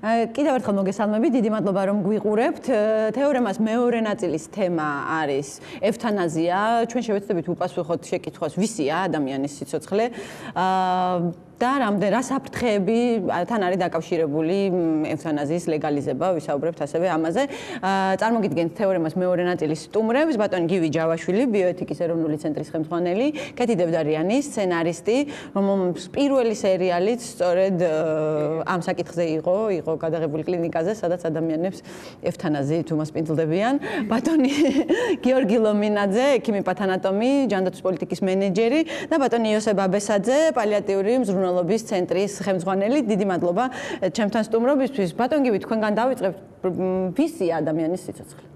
კიდევ ერთხელ მოგესალმები, დიდი მადლობა რომ გვიყურებთ. თეორემას მეორე ნაწილის თემა არის ევთანაზია. ჩვენ შევეცდებით უპასუხოთ შეკითხვას, ვისია ადამიანის სიცოცხლე. და რა საფრთხეები თან არის დაკავშირებული ევთანაზიის ლეგალიზება, ვისაუბრებთ ასევე ამაზე. წარმოგიდგენთ თეორემას მეორე ნაწილის სტუმრებს, ბატონი გივი ჯავაშვილი, ბიოეთიკის ეროვნული ცენტრის ხელმძღვანელი, კეთი დევდარიანი, სცენარისტი, რომელმაც პირველი სერიალიც სწორედ ამ საკითხზე იყო გადაღებული კლინიკაზე, სადაც ადამიანებს ევთანაზიით უმასპინძლდებიან. ბატონი გიორგი ლომინაძე, ექიმი პათანატომი, ჯანდაცვის პოლიტიკის მენეჯერი და ბატონი იოსებ აბესაძე, პალიატიური მზრუნველობის ცენტრის ხელმძღვანელი. დიდი მადლობა ჩემთან სტუმრობისთვის. ბატონ გივი, თქვენგან დავიწყებთ, ვისია ადამიანის სიცოცხლე?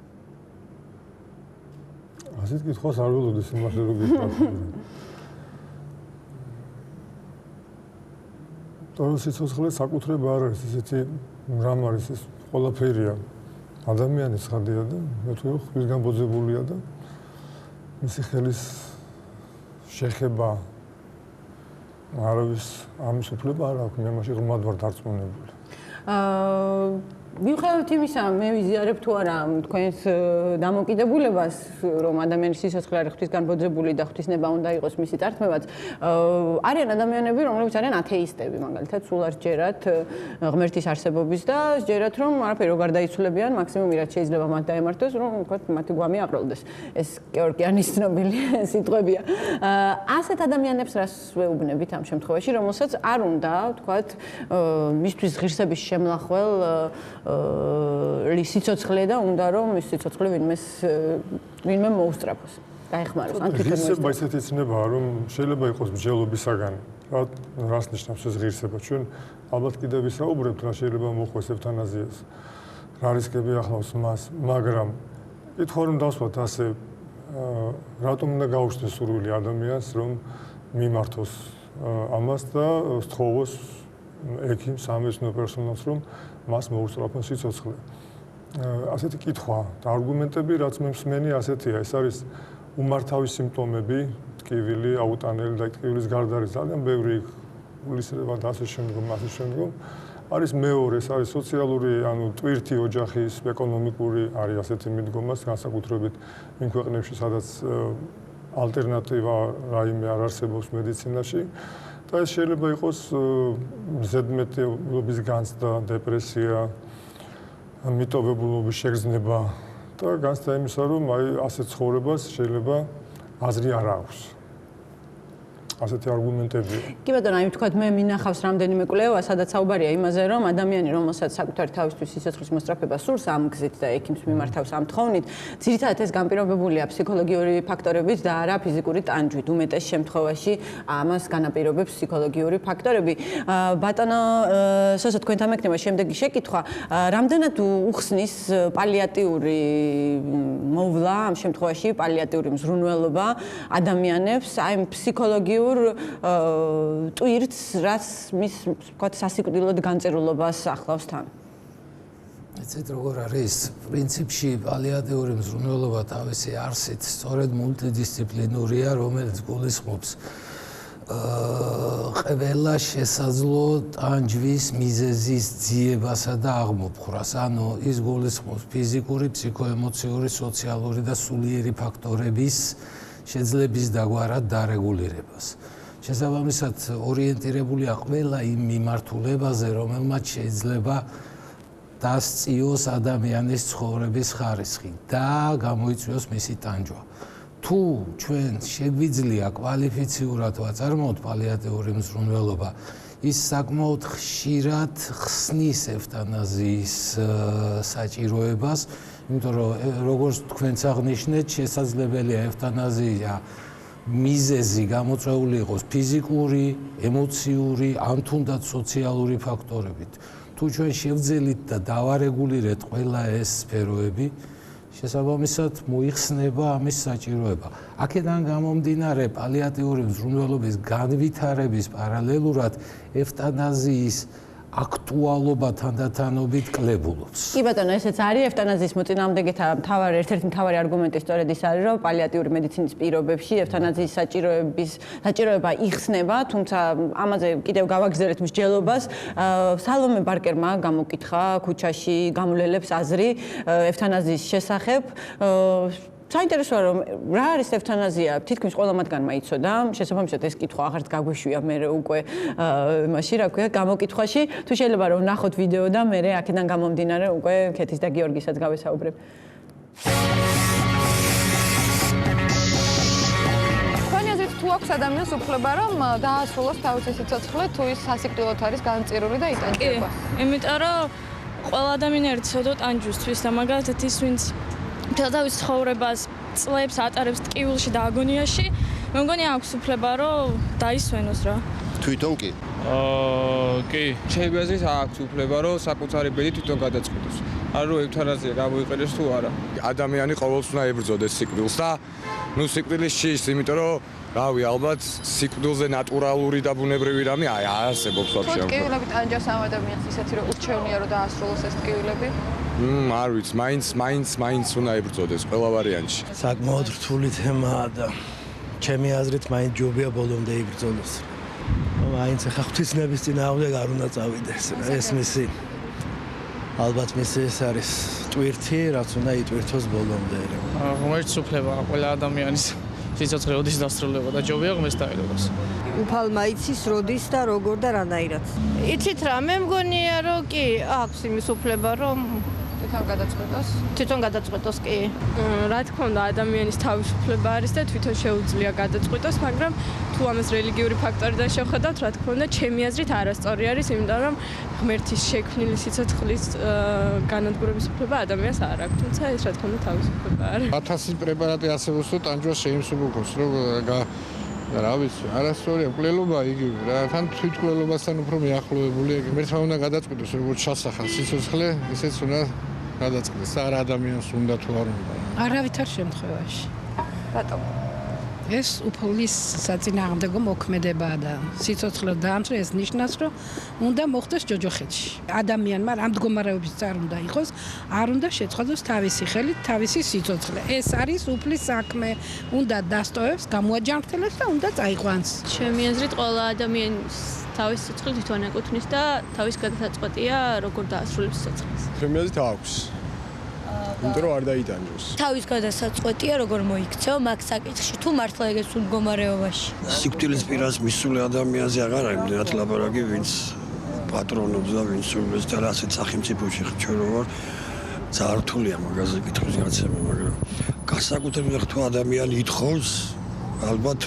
ასეთ კითხვას არ ველოდეს იმასე რომ გითხრათ. თორემ სიცოცხლე საკუთრება არ არის ესეთი რამ არის ეს ყველაფერია. ადამიანის ხარდია და მე თუ ხვის გამბოძებულია და მისი ხელის შეხება არავის ამის უფლება არ აქვს, მე მაშინ ღრმად ვარ დარწმუნებული. მიუხედავად იმისა, მე ვიზიარებ თუ არა თქვენს დამოკიდებულებას, რომ ადამიანის სიცოცხლე არის ღვთის განბოძებული და ღვთისნება უნდა იყოს მისი წართმევაც. არიან ადამიანები, რომლებიც არიან ათეისტები, მაგალითად, სულ არ სჯერათ ღმერთის არსებობის და სჯერათ, რომ არაფერი რო გარდაიცვლებიან, მაქსიმუმ რაც შეიძლება მათ დაემართოს, რომ ვთქვათ, მათი გვამი აყროლდეს. ეს გეორგიანის ცნობილი სიტყვებია. ასეთ ადამიანებს რას ვეუბნებით ამ შემთხვევაში, რომელსაც არ უნდა, ვთქვათ, მისთვის ღირსების შემლახველ სიცოცხლე და უნდა რომ ის სიცოცხლე ვინმე მოუსწრაფოს, დაეხმაროს ან თვითონ მოუსწრაფოს. ღირსება ისეთი ცნებაა, რომ შეიძლება იყოს მსჯელობისაგანი. რას ნიშნავს ეს ღირსება? ჩვენ ალბათ კიდევ ვისაუბრებთ, რა შეიძლება მოხდეს ევთანაზიას. რა რისკები ახლავს მას, მაგრამ კითხვა რომ დავსვათ ასე, რატომ უნდა გაუჩნდეს სურვილი ადამიანს, რომ მიმართოს ამას და სთხოვოს ექიმს, სამეცნიერო პერსონალს, რომ მას მოუსწრაფოს სიცოცხლე. ასეთი კითხვა და არგუმენტები, რაც მე მსმენი, ასეთია. ეს არის უმართავი სიმპტომები, ტკივილი, აუტანელი და ტკივილის გარდა არის ძალიან ბევრი გულისრევა და ასე შემდგომ. არის მეორე, ეს არის სოციალური, ანუ ტვირთი ოჯახის, ეკონომიკური, არის ასეთი მიდგომაც, განსაკუთრებით იმ ქვეყნებში, სადაც ალტერნატივა რაიმე არ არსებობს მედიცინაში. და ეს შეიძლება იყოს ზედმეტიობის განცდა, დეპრესია, მიტოვებულობის შეგრძნება და განცდა იმისა, რომ ასეთ ცხოვრებას შეიძლება აზრი არ აქვს. ასეთი არგუმენტებია. კი ბატონო, აი ვთქვათ, მე მინახავს რამდენიმე კვლევა, სადაც საუბარია იმაზე, რომ ადამიანი, რომელსაც საკუთარი თავისთვის სიცოცხლის მოსწრაფება სურს ამ გზით და ექიმს მიმართავს ამ თხოვნით, ძირითადად ეს განპირობებულია ფსიქოლოგიური ფაქტორებით და არა ფიზიკური ტანჯვით. უმეტეს შემთხვევაში ამას განაპირობებს ფსიქოლოგიური ფაქტორები. ბატონო, სოსო თქვენთან მექნება შემდეგი შეკითხვა, რამდენად უხსნის პალიატიური მოვლა, ამ შემთხვევაში პალიატიური მზრუნველობა ადამიანებს, აი ფსიქოლოგიურ ტვირთს, რაც მის ვთქვათ სასიკვდილოდ განწერულობას ახლავს თან. ეცეთ როგორ არის, პრინციპში პალიატიური მზრუნველობა თავისი არსით სწორედ მულტიდისციპლინურია, რომელიც გულისხმობს ყველა შესაძლო ტანჯვის მიზეზის ძიებასა და აღმოფხვრას. ანუ ის გულისხმობს ფიზიკური, ფსიქოემოციური, სოციალური და სულიერი ფაქტორების შეძლების დაგვარად დარეგულირებას. შესაბამისად, ორიენტირებულია ყველა იმ მიმართულებაზე, რომელმაც შეიძლება დასწიოს ადამიანის ცხოვრების ხარისხი და გამოიწვიოს მისი ტანჯვა. თუ ჩვენ შეგვიძლია კვალიფიციურად ვაწარმოოთ პალიატიური მზრუნველობა, ის საკმაოდ ხშირად ხსნის ევთანაზიის საჭიროებას, იმიტომ რომ როგორც თქვენც აღნიშნეთ, შესაძლებელია ევთანაზია მიზეზი გამოწვეული იყოს ფიზიკური, ემოციური, ან თუნდაც სოციალური ფაქტორებით. თუ ჩვენ შევძელით და დავარეგულირებთ ყველა ეს სფეროები, შესაბამისად მოიხსნება ამის საჭიროება. აქედან გამომდინარე, პალიატიური მზრუნველობის განვითარების პარალელურად ევთანაზიის აქტუალობა თანდათანობით კლებულობს. კი ბატონო, ესეც არის ევთანაზიის მოწინააღმდეგეთა ერთ-ერთი მთავარი არგუმენტი სწორედ ის არის, რომ პალიატიური მედიცინის პირობებში ევთანაზიის საჭიროება იხსნება, თუმცა ამაზე კიდევ გავაგზავნეთ მსჯელობას. სალომე ბარკერმა გამოკითხა ქუჩაში გამულელებს აზრი ევთანაზიის შესახებ. საინტერესოა რომ რა არის ევთანაზია, თითქმის ყველა მათგანმა იცოდა, შესაბამისად ეს კითხვა აღარც გაგვიშვია მე უკვე მაშინ რა ქვია გამოკითხვაში, თუ შეიძლება რომ ნახოთ ვიდეო და მე აქედან გამომდინარე უკვე ქეთის და გიორგისაც გავესაუბრებ. თქვენი აზრით თუ აქვს ადამიანს უფლება რომ დაასრულოს თავისი სიცოცხლე, თუ ის სასიკვდილოდ არის განწირული და იტანჯება? კი, იმიტომ რომ ყველა ადამიანი ცოდო ტანჯვისთვის და მაგალითად ის ვინც თავის ცხოვრებას წლებს ატარებს ტკივილში და აგონიაში, მე მგონი აქვს უფლება რომ დაისვენოს რა. თვითონ კი. კი, ჩემი აზრით აქვს უფლება რომ საკუთარი ბედი თვითონ გადაწყვიტოს. არ რომ ევთანაზია გამოიყენოს თუ არა. ადამიანი ყოველთვის უნდა ებრძოდეს სიკვდილს და სიკვდილის შიშს, იმიტომ რომ რავი, ალბათ სიკვდილზე ნატურალური და ბუნებრივი რამე არსებობს ვაფშე. თუ ტკივილები ტანჯავს ამ ადამიანს ისეთი რომ ურჩევნია რომ დაასრულოს ეს ტკივილები? არ ვიცი, მაინც უნდა ებრძოდეს ყველა ვარიანტში. საკმაოდ რთული თემაა და ჩემი აზრით მაინც ჯობია ბოლომდე იბრძოლოს. მაინც ახლა ღვთისნების წინააღმდეგ არ უნდა წავიდეს. ეს მისი ალბათ მისი ეს არის ტვირთი, რაც უნდა იტვირთოს ბოლომდე. ღმერთს უფლება ყველა ადამიანის სიცოცხლე ოდის დასრულება და ჯობია ღმერთს დაელოდოს. უფალმა იცის როდის და როგორ და რანაირად. იცით რა, მე მგონია რომ კი აქვს იმის უფლება რომ თვითონ გადაწყვეტოს კი. რა თქმა უნდა, ადამიანის თავისუფლება არის და თვითონ შეუძლია გადაწყვიტოს, მაგრამ თუ ამას რელიგიური ფაქტორიდან შევხედავთ, რა თქმა უნდა, ჩემი აზრით არასწორი არის, იმიტომ რომ ღმერთის შექმნილი სიცოცხლის განადგურების უფლება ადამიანს არ აქვს, თუმცა ეს რა თქმა უნდა თავისუფლება არის. 1000 პრეპარატი არსებობს და ტანჯვას შეიმსუბუქოს, რომ რა ვიცი, არასწორია მკვლელობა იგივე რა, თან თვითმკვლელობასთან უფრო მიახლოებულია. ღმერთმა უნდა გადაწყვიტოს, როგორც ჩასახავს სიცოცხლე, ისეც უნდა გადაწყვეტს, არა ადამიანს უნდა თუ არ უნდა. არავითარ შემთხვევაში. რატომ? ეს უფლის საწინააღმდეგო მოქმედებაა და სიცოცხლე დაამცრე ეს ნიშნავს, რომ უნდა მოხდეს ჯოჯოხეთში. ადამიანმა ამ მდგომარეობის წარ უნდა იყოს, არ უნდა შეწყვეტოს თავისი ხელით თავისი სიცოცხლე. ეს არის უფლის საქმე, უნდა დასტოვებს, გამოაჯანმრთელებს და უნდა წაიყვანს. ჩემი აზრით ყველა ადამიანის თავის სიცოცხლე თვითონ ეკუთვნის და თავის გადაწყვეტია როგორ დაასრულებს სიცოცხლეს. ჩემი აზრით აქვს. იმიტომ რომ არ დაიტანჯოს. თავის გადასაწყვეტია როგორ მოიქცეო მაგ საკითხში თუ მართლა ეგეც მდგომარეობაში. სიკვდილის პირას მისული ადამიანზე აღარ არის იმდენად ლაპარაკი, ვინც პატრონობს და ვინც სულს და რასაც სახელმწიფოში ხჩერო ვარ. ძალიან რთულია მაგაზე კითხვის გაცემა, მაგრამ განსაკუთრებით თუ ადამიანი ითხოვს, ალბათ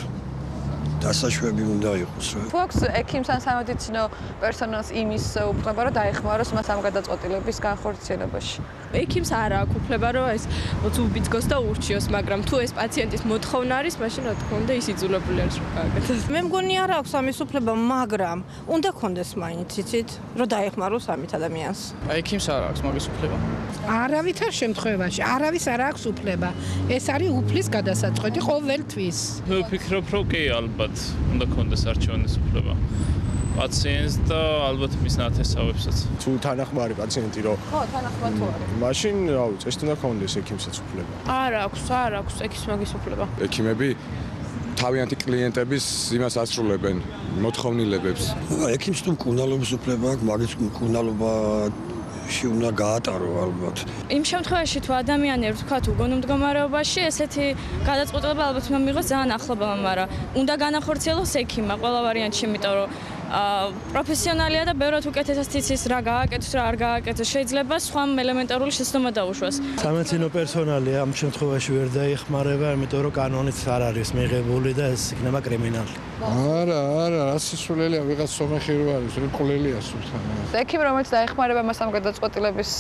დასაშვები უნდა იყოს. თუ აქვს ექიმს ან სამედიცინო პერსონალს იმის უფლება რომ დაეხმაროს მას ამ გადაწყვეტილების განხორციელებაში. ექიმს არ აქვს უფლება რომ ეს უბიძგოს და ურჩიოს, მაგრამ თუ ეს პაციენტის მოთხოვნა არის, მაშინ რა თქმა უნდა ის იძულებული არის რომ გააკეთოს. მე მგონი არ აქვს ამის უფლება, მაგრამ უნდა კონდეს მაინც იცით, რომ დაეხმაროს ამით ადამიანს. ექიმს არ აქვს მაგის უფლება. არავითარ შემთხვევაში არავის არ აქვს უფლება. ეს არის უფლის გადასაწყვეტი ყოველთვის. მე ვფიქრობ, რომ კი ალბათ უნდა კონდეს არჩევანის უფლება. პაციენტს და ალბათ მის ნათესავებსაც. თუ თანახმარი პაციენტი რომ ხო, თანახმად თუ არის. მაშინ რა ვიცი, ეს უნდა კონდეს ექიმსაც უფლება. არ აქვს ექიმს მაგის უფლება. ექიმები თავიანთი კლიენტების იმას ასრულებენ, მოთხოვნილებებს. ექიმს თუ მკურნალობის უფლება აქვს, მაგის მკურნალობაში უნდა გაატარო ალბათ. იმ შემთხვევაში თუ ადამიანი ვთქვათ უგონო მდგომარეობაში, ესეთი გადაწყვეტილება ალბათ უნდა მიიღოს ძალიან ახლობელმა, მაგრამ უნდა განახორციელოს ექიმმა ყველა ვარიანტში, იმიტომ რომ პროფესიონალია და ბევრად უკეთესად იცის რა გააკეთოს, რა არ გააკეთოს. შეიძლება სხვა ელემენტარული შეცდომა დაუშვას. სამედიცინო პერსონალი ამ შემთხვევაში ვერ დაიხმარება, იმიტომ რომ კანონით არ არის მიღებული და ეს იქნება კრიმინალი. არა, ასისულელია ვიღაც სომეხი რო არის, მკვლელია სულთან. ექიმი რომელიც დაეხმარება მას ამ გადაწყვეტილების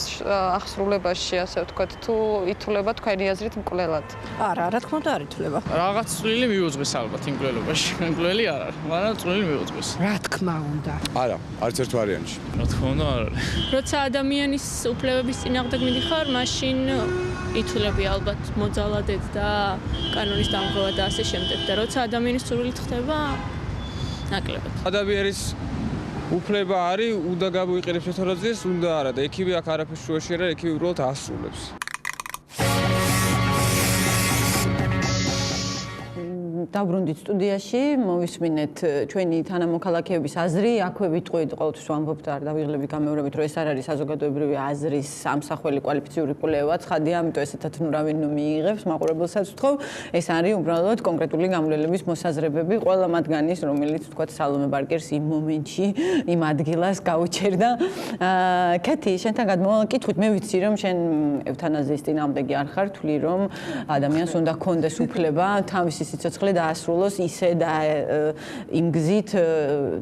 აღსრულებაში, ასე ვთქვათ, თუ ითვლება თქვენი აზრით მკვლელად. არა, რა თქმა უნდა არ ითვლება. რაღაც წვლილი მიუძღვის ალბათ იმ მკვლელობაში. მკვლელი არ არის, მაგრამ წვლილი მიუძღვის. რა თქმა უნდა. არა, არც ერთ ვარიანტში. რა თქმა უნდა არ არის. როცა ადამიანის უფლებების წინააღმდეგ მიდიხარ, მაშინ ითვლები ალბათ მოძალადედ და კანონის დამღება და ასე შემდეგ. და როცა ადამიანის სურვილით ხდება, ნაკლებად. ადამიანის უფლება არის უნდა გამოიყენებს ევთანაზიას, უნდა არა და ექიმი აქ არაფერს შუაში არა, ექიმი უბრალოდ ასრულებს. დავბრუნდით სტუდიაში, მოვისმინეთ ჩვენი თანამოქალაქეების აზრი, აქვე ვიტყვით ყოველთვის ვამბობთ არ დავიღლები გამეორებით, რომ ეს არ არის საზოგადოებრივი აზრის ამსახველი კვალიფიციური კვლევა, ცხადია, ამიტომ ესეთად ნუ რავინ მიიღებს, მაყურებელსაც ვთხოვ, ეს არის უბრალოდ კონკრეტული გამვლელების მოსაზრებები, ყველა მათგანის, რომელიც თქვათ სალომე ბარკერს იმ მომენტში, იმ ადგილას გაუჩერდა. კეთი, შენთან გადმოვაკითხოთ, მე ვიცი, რომ შენ ევთანაზიის წინააღმდეგი არ ხარ, თვლი რომ ადამიანს უნდა ჰქონდეს უფლება თავისი სიცოცხლე დაასრულოს ისე და იმ გზით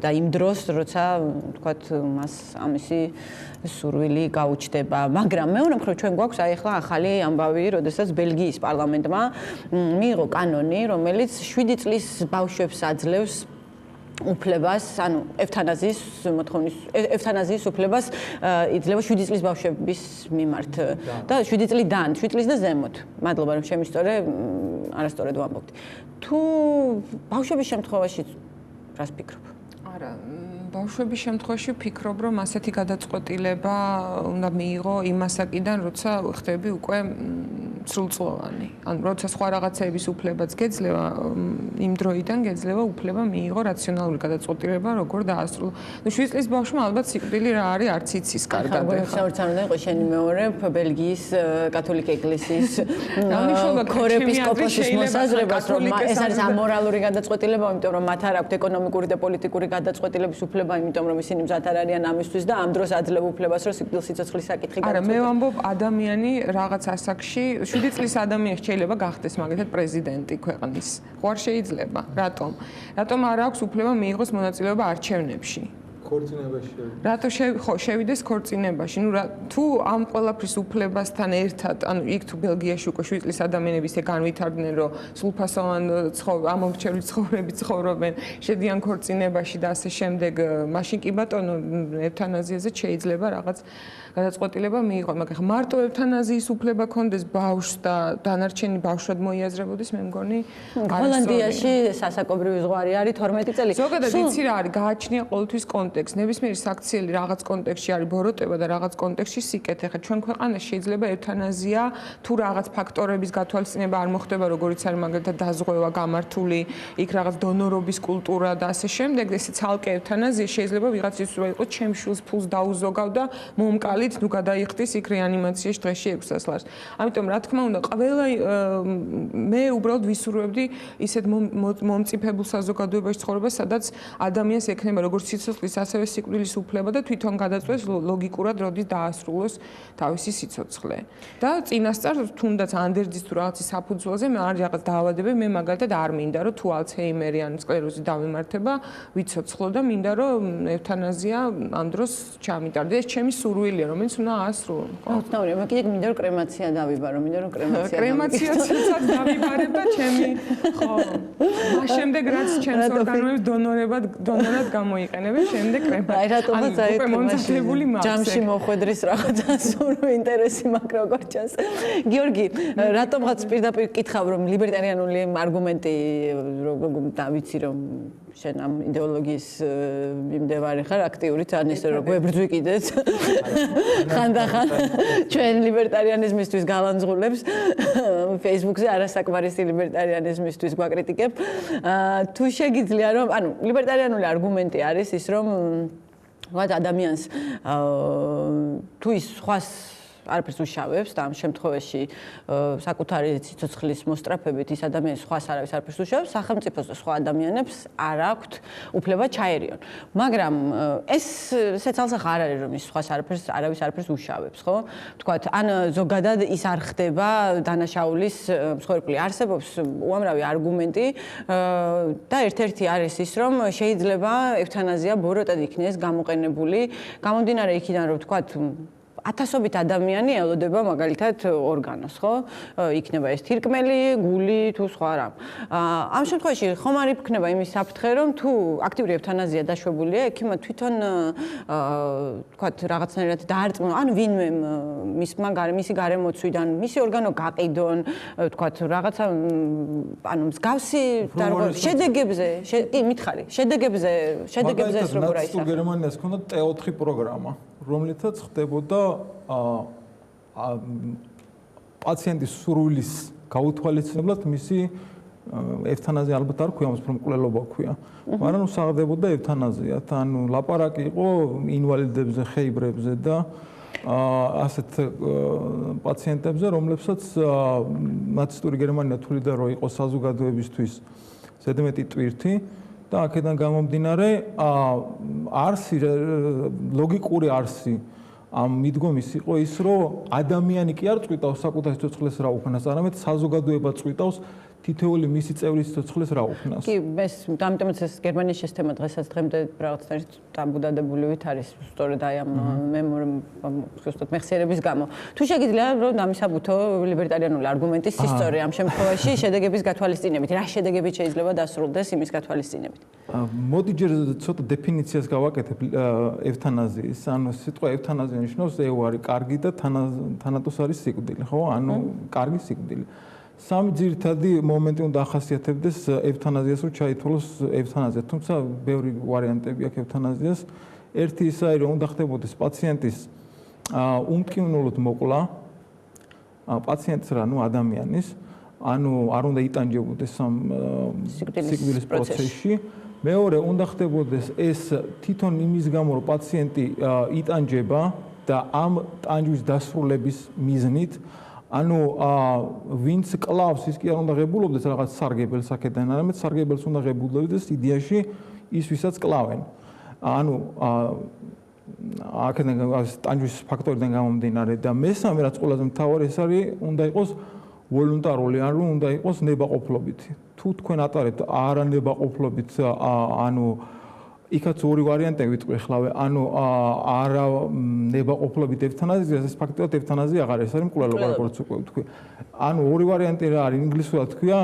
და იმ დროს, როცა თქვათ მას ამისი სურვილი გაუჩნდება. მაგრამ მეორე მხრივ ჩვენ გვაქვს აი ახლა ახალი ამბავი, როდესაც ბელგიის პარლამენტმა მიიღო კანონი, რომელიც 7 წლის ბავშვებს აძლევს უფლებას, ანუ ევთანაზიის უფლებას იძლევა 7 წლის ბავშვების მიმართ და 7 წლიდან, 7 წლის და ზემოთ. მადლობა რომ შემისწორე, არასწორად ვამბობთ. თუ ბავშვების შემთხვევაში რას ფიქრობ? არა, ბავშვების შემთხვევაში ვფიქრობ, რომ ასეთი გადაწყვეტილება უნდა მიიღო იმასაკიდან, როცა ხდები უკვე სრულწლოვანი. ანუ როცა სხვა რაღაცების უფლებაც გეძლევა, იმ დროიდან გეძლევა უფლება მიიღო რაციონალური გადაწყვეტილება, როგორ დაასრულო. ნუ 7 წლის ბავშვმა ალბათ სიკვდილი რა არის, არც იცის კარგად. ხა არ უნდა იყოს შენი მეორე ბელგიის კათოლიკე ეკლესიის მნიშვნელობა ქორეპისკოპოსის მოსაზრებას, რომ ეს არის ამორალური გადაწყვეტილება, იმიტომ რომ მათ არ აქვთ ეკონომიკური და პოლიტიკური გადაწყვეტილების უფლება, იმიტომ რომ ისინი მზად არ არიან ამისთვის და ამ დროს აძლევ უფლებას, რომ სიცოცხლის საკითხი გადაწყვეტოს. არა, მე ვამბობ, ადამიანი რაღაც ასაკში 7 წლის ადამიანს შეიძლება გახდეს მაგალითად პრეზიდენტი ქვეყნის. ხო არ შეიძლება? რატომ? რატომ არ აქვს უფლება მიიღოს მონაწილეობა არჩევნებში? ქორწინებაში. რატო შევიდეს ქორწინებაში? ნუ თუ ამ ყველაფრის უფლებასთან ერთად, ანუ იქ თუ ბელგიაში უკვე 7 წლის ადამიანები ისე განვითარდნენ, რომ სრულფასოვან ამომრჩეველი ცხოვრებით ცხოვრობენ, შედიან ქორწინებაში და ასე შემდეგ, მაშინ კი ბატონო, ევთანაზიაზე შეიძლება რაღაც გადაწყვეტილება მიიღო, მაგრამ მარტო ევთანაზიის უფლება კონდეს ბავშვს და დანარჩენი ბავშვად მოიაზრებოდეს, მე მგონი ჰოლანდიაში სასაკობრივი ზღვარი არის 12 წელი. ზოგადად იცი რა არის, გააჩნია ყოველთვის კონტექსტი. ნებისმიერი საქციელი რაღაც კონტექსტში არის ბოროტება და რაღაც კონტექსტში სიკეთე. ხა ჩვენ ქვეყანაში შეიძლება ევთანაზია თუ რაღაც ფაქტორების გათვალისწინება არ მოხდება, როგორიც არის მაგალითად დაზღვევა გამართული, იქ რაღაც დონორობის კულტურა და ასე შემდეგ, ესე ცალკე ევთანაზია შეიძლება ვიღაცის რო იყოს, ჩემ შვილს ფულს დაუზოგავ და მომკალით ნუ გადაიხდის იქ რეანიმაციაში დღეში 6 ასლარს. ამიტომ რა თქმა უნდა, ყველა მე უბრალოდ ვისურვებდი ისეთ მომწიფებულ საზოგადოებაში ცხოვრებას, სადაც ადამიანს ექნება როგორც სიცოცხლის, ასევე სიკვდილის უფლება და თვითონ გადაწყვეტს ლოგიკურად როდის დაასრულოს თავისი სიცოცხლე. და წინასწარ თუნდაც ანდერძის თუ რაღაცის საფუძველზე მე არ რაღაც დაავადებები, მე მაგალითად არ მინდა რომ თუ ალცჰეიმერი ან სკლეროზი დავიმართება, ვიცოცხლო და მინდა რომ ევთანაზია ამ დროს ჩამიტარდეს. ეს ჩემი სურვილია, რომელიც უნდა აასრულო. ხო, თქმა უნდა, კიდე მინდა რომ კრემაცია დავიბარო, მინდა რომ კრემაციაც დავიბარებ და ჩემი ხო. მას შემდეგ რაც ჩემს ორგანოებს დონორად გამოიყენებენ, შემდეგ კრემაცია. აი რატომაც აი ჯამში მოხვედრის რაღაცა სულ ინტერესი მაქვს როგორ ჩანს. გიორგი, რატომღაც პირდაპირ კითხავ რომ ლიბერტარიანული არგუმენტი და ვიცი რომ შენ ამ იდეოლოგიის მიმდევარი ხარ, აქტიური თან ისე რომ გვებრძვი კიდეც. ხანდახან ჩვენ ლიბერტარიანიზმისთვის გალანძღულებს Facebook-ზე არასაკმარისი ლიბერტარიანიზმისთვის გვაკრიტიკებ. თუ შეგიძლია რომ, ანუ ლიბერტარიანული არგუმენტი არის ის რომ ვთქვათ ადამიანს თუ ის სხვას არაფერს უშავებს და ამ შემთხვევაში საკუთარი სიცოცხლის მოსწრაფებით ის ადამიანი სხვას არავის არაფერს უშავებს, სახელმწიფოს და სხვა ადამიანებს არ აქვთ უფლება ჩაერიონ. მაგრამ ესე ძალსახ არ არის რომ ის სხვას არავის არაფერს უშავებს, ხო? ვთქვათ, ან ზოგადად ის არ ხდება დანაშაულის მსხვერპლი. არსებობს უამრავი არგუმენტი და ერთ-ერთი არის ის რომ შეიძლება ევთანაზია ბოროტად იქნეს გამოყენებული, გამომდინარე იქიდან რომ ვთქვათ ათასობით ადამიანი ელოდება მაგალითად ორგანოს, ხო? იქნება ეს თირკმელი, გული თუ სხვა რამ. ამ შემთხვევაში ხომ არ იქნება იმის საფრთხე, რომ თუ აქტიური ევთანაზია დაშვებულია, ექიმმა თვითონ თქვათ რაღაცნაირად დაარწმუნა, ან ვინმე მისი გარემოცვიდან, მისი ორგანო გაყიდონ, თქვათ რაღაცა ანუ მსგავსი შედეგებზე, კი მითხარი, შედეგებზე ეს როგორ აისახა? გერმანიას ჰქონდა T4 პროგრამა, რომლითაც ხდებოდა პაციენტის სურვილის გაუთვალისწინებლად მისი ევთანაზია ალბათ არ ქვია, მაგრამ მკვლელობა ქვია. მაგრამ საღდებოდა ევთანაზიათ, ანუ ლაპარაკი იყო ინვალიდებზე, ხეიბრებზე და ასეთ პაციენტებზე, რომლებსაც ნაცისტური გერმანია თვლიდა, რომ იყო საზოგადოებისთვის ზედმეტი ტვირთი და აქედან გამომდინარე არსი ლოგიკური არსი ამ მიდგომის იყო ის, რომ ადამიანი კი არ წვიტავს საკუთარ სიცოცხლეს რა უქნას, არამედ საზოგადოება წვიტავს თითოეული მისი წევრის სიცოცხლეს რა უქნას. კი, ამიტომაც ეს გერმანიის შესთემა დღესაც დღემდე რაღაცნაირად დამბუდადებული ვით არის სწორედ აი ამ მეხსიერების გამო. თუ შეგიძლია რომ დამისაბუთო ლიბერტარიანული არგუმენტის ისტორია ამ შემთხვევაში შედეგების გათვალისწინებით, რა შედეგებით შეიძლება დასრულდეს იმის გათვალისწინებით? მოდი ჯერ ცოტა დეფინიციას გავაკეთებ ევთანაზიის. ანუ სიტყვა ევთანაზია ნიშნავს ეუარი კარგი და თანატოს არის სიკვდილი, ხო? ანუ კარგი სიკვდილი. სამი ძირითადი მომენტი უნდა ახასიათებდეს ევთანაზიას, რომ ჩაითვალოს ევთანაზია, თუმცა ბევრი ვარიანტები აქვს ევთანაზიას. ერთი ის არის, რომ უნდა ხდებოდეს პაციენტის უმტკივნეულოდ მოკლა, პაციენტს რა, ადამიანის, ანუ არ უნდა იტანჯებოდეს ამ სიკვდილის პროცესში. მეორე, უნდა ხდებოდეს ეს თვითონ იმის გამო, რომ პაციენტი იტანჯება და ამ ტანჯვის დასრულების მიზნით ანუ ვინც კლავს ის კი არ უნდა ღებულობდეს რაღაც სარგებელს აქედან, არამედ სარგებელს უნდა ღებულობდეს იდეაში ის ვისაც კლავენ. ანუ აქედან ტანჯვის ფაქტორიდან გამომდინარე და მესამე რაც ყველაზე მთავარი ეს არის, უნდა იყოს ვოლუნტარული, ანუ უნდა იყოს ნებაყოფლობითი. თუ თქვენ ატარებთ არანებაყოფლობით, ანუ იქაც ორი ვარიანტი ვიტყვი ხლავე, ანუ არა ნებაყოფლობით ევთანაზიას, ეს ფაქტობრივად ევთანაზია აღარ არის, არის მკვლელობა, როგორც უკვე ვთქვი. ანუ ორი ვარიანტი რა არის, ინგლისურად თქვია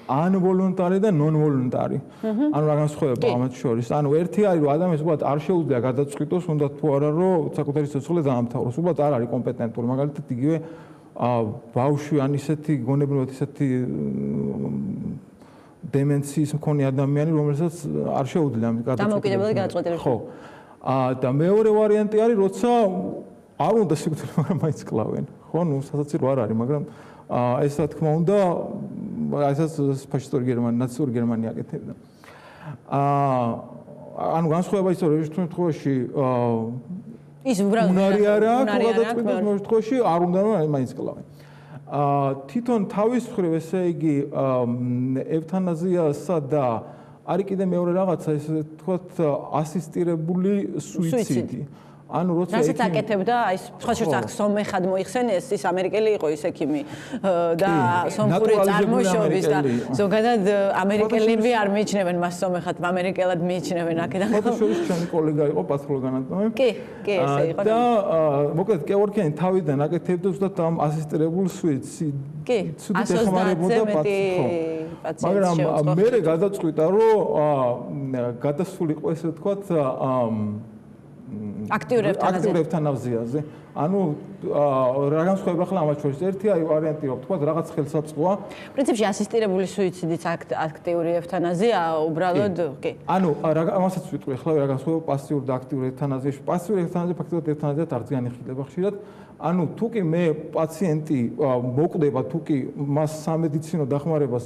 unvoluntary და non-voluntary. ანუ რა განსხვავება ამათ შორის? ანუ ერთი არის, რომ ადამიანს უბრალოდ არ შეუძლია გადაწყვიტოს, უნდა თუ არა, რომ საკუთარი სიცოცხლე დაამთავროს, უბრალოდ არ არის კომპეტენტური, მაგალითად იგივე ბავშვი ან ისეთი გონებრივად ისეთი დემენციის მქონე ადამიანი, რომელსაც არ შეუძლია დამოუკიდებელი გადაწყვეტილება. ხო. და მეორე ვარიანტი არის, როცა არ უნდა სიკვდილი, მაგრამ მაინც კლავენ. ხო, ნუ სასაცილო არ არის, მაგრამ ეს რა თქმა უნდა, ასაც ფაშისტური გერმანია, ნაცისტური გერმანია აკეთებდა. ანუ განსხვავება ის არის, რომ შემთხვევაში ის უბრალოდ უნარი არ აქვს, გადაწყვეტილების შემთხვევაში არ უნდა მაინც კლავენ. თვითონ თავის მხრივ ესე იგი ევთანაზიასა და არის კიდე მეორე რაღაცა, ესე ვთქვათ, ასისტირებული სუიციდი. ანუ როცა რასაც აკეთებდა, აი სხვა შორს სომეხად მოიხსენეს, ის ამერიკელი იყო ის ექიმი და სომხური წარმოშობის და ზოგადად ამერიკელები არ მიიჩნევენ მას სომეხად, ამერიკელად მიიჩნევენ აქედან. ფოტოშოპის ჩემი კოლეგა იყო პათოლოგანატომი. კი, ესე იყო. და მოკლედ კეორკიანი თავიდან აკეთებდა ზუსტად ამ ასისტირებულ სუიციდს. კი, 130-ზე მეტი პაციენტი მაგრამ მე გადაწყვიტა, რომ გადასულიყო ესე ვთქვათ აქტიურ ევთანაზიაზე. ანუ რა განსხვავება ხლა ამათ შორის? ერთი ვარიანტი რო ვთქვათ, რაღაც ხელსაწყოა. პრინციპში ასისტირებული სუიციდიც აქტიური ევთანაზია, უბრალოდ კი. ანუ ამასაც ვიტყვი ხლა რა განსხვავება პასიური და აქტიური ევთანაზიაში. პასიური ევთანაზია ფაქტობრივად ევთანაზიად არ განიხილება ხშირად. ანუ თუ კი მე პაციენტი მოკვდება, თუ კი მას სამედიცინო დახმარებას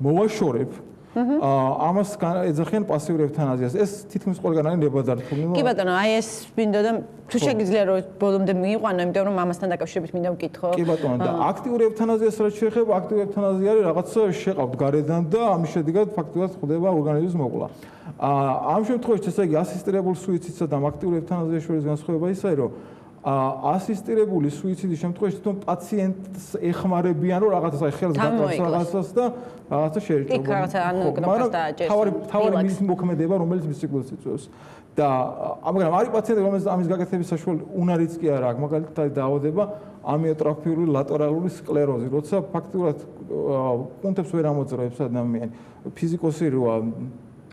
მოვაშორებ, ამას ეძახიან პასიური ევთანაზიას. ეს თითქმის ყველგან არის ნებადართული. კი ბატონო, აი ეს მინდოდა თუ შეგიძლია რომ ბოლომდე მიიყვანო, იმიტომ რომ ამასთან დაკავშირებით მინდა ვკითხო. კი ბატონო, და აქტიური ევთანაზიას რაც შეეხება, აქტიური ევთანაზია არის რაღაცა შეყავთ გარედან და ამის შედეგად ფაქტობრივად ხდება ორგანიზმის მოკლა. ამ შემთხვევაში ესე იგი ასისტირებულ სუიციდსა და აქტიური ევთანაზიის შორის განსხვავება ისაა, რომ ასისტირებული სუიციდის შემთხვევაში თვითონ პაციენტს ეხმარებიან რომ რაღაცა ხელს გაკეთოს რაღაცას და რაღაცა შეეჭრა. იქ რაღაცა კნოპკას დააჭერს. თავარი მის მოქმედება რომელიც მის სიკვდილს იწვევს. და მაგრამ არის პაციენტები რომელსაც ამის გაკეთების საშუალება უნარიც კი არ აქვს, მაგალითად დაავადება ამიოტროფიული ლატერალური სკლეროზი, როცა ფაქტურად კუნთებს ვერ ამოძრავებს ადამიანი. ფიზიკოსი როა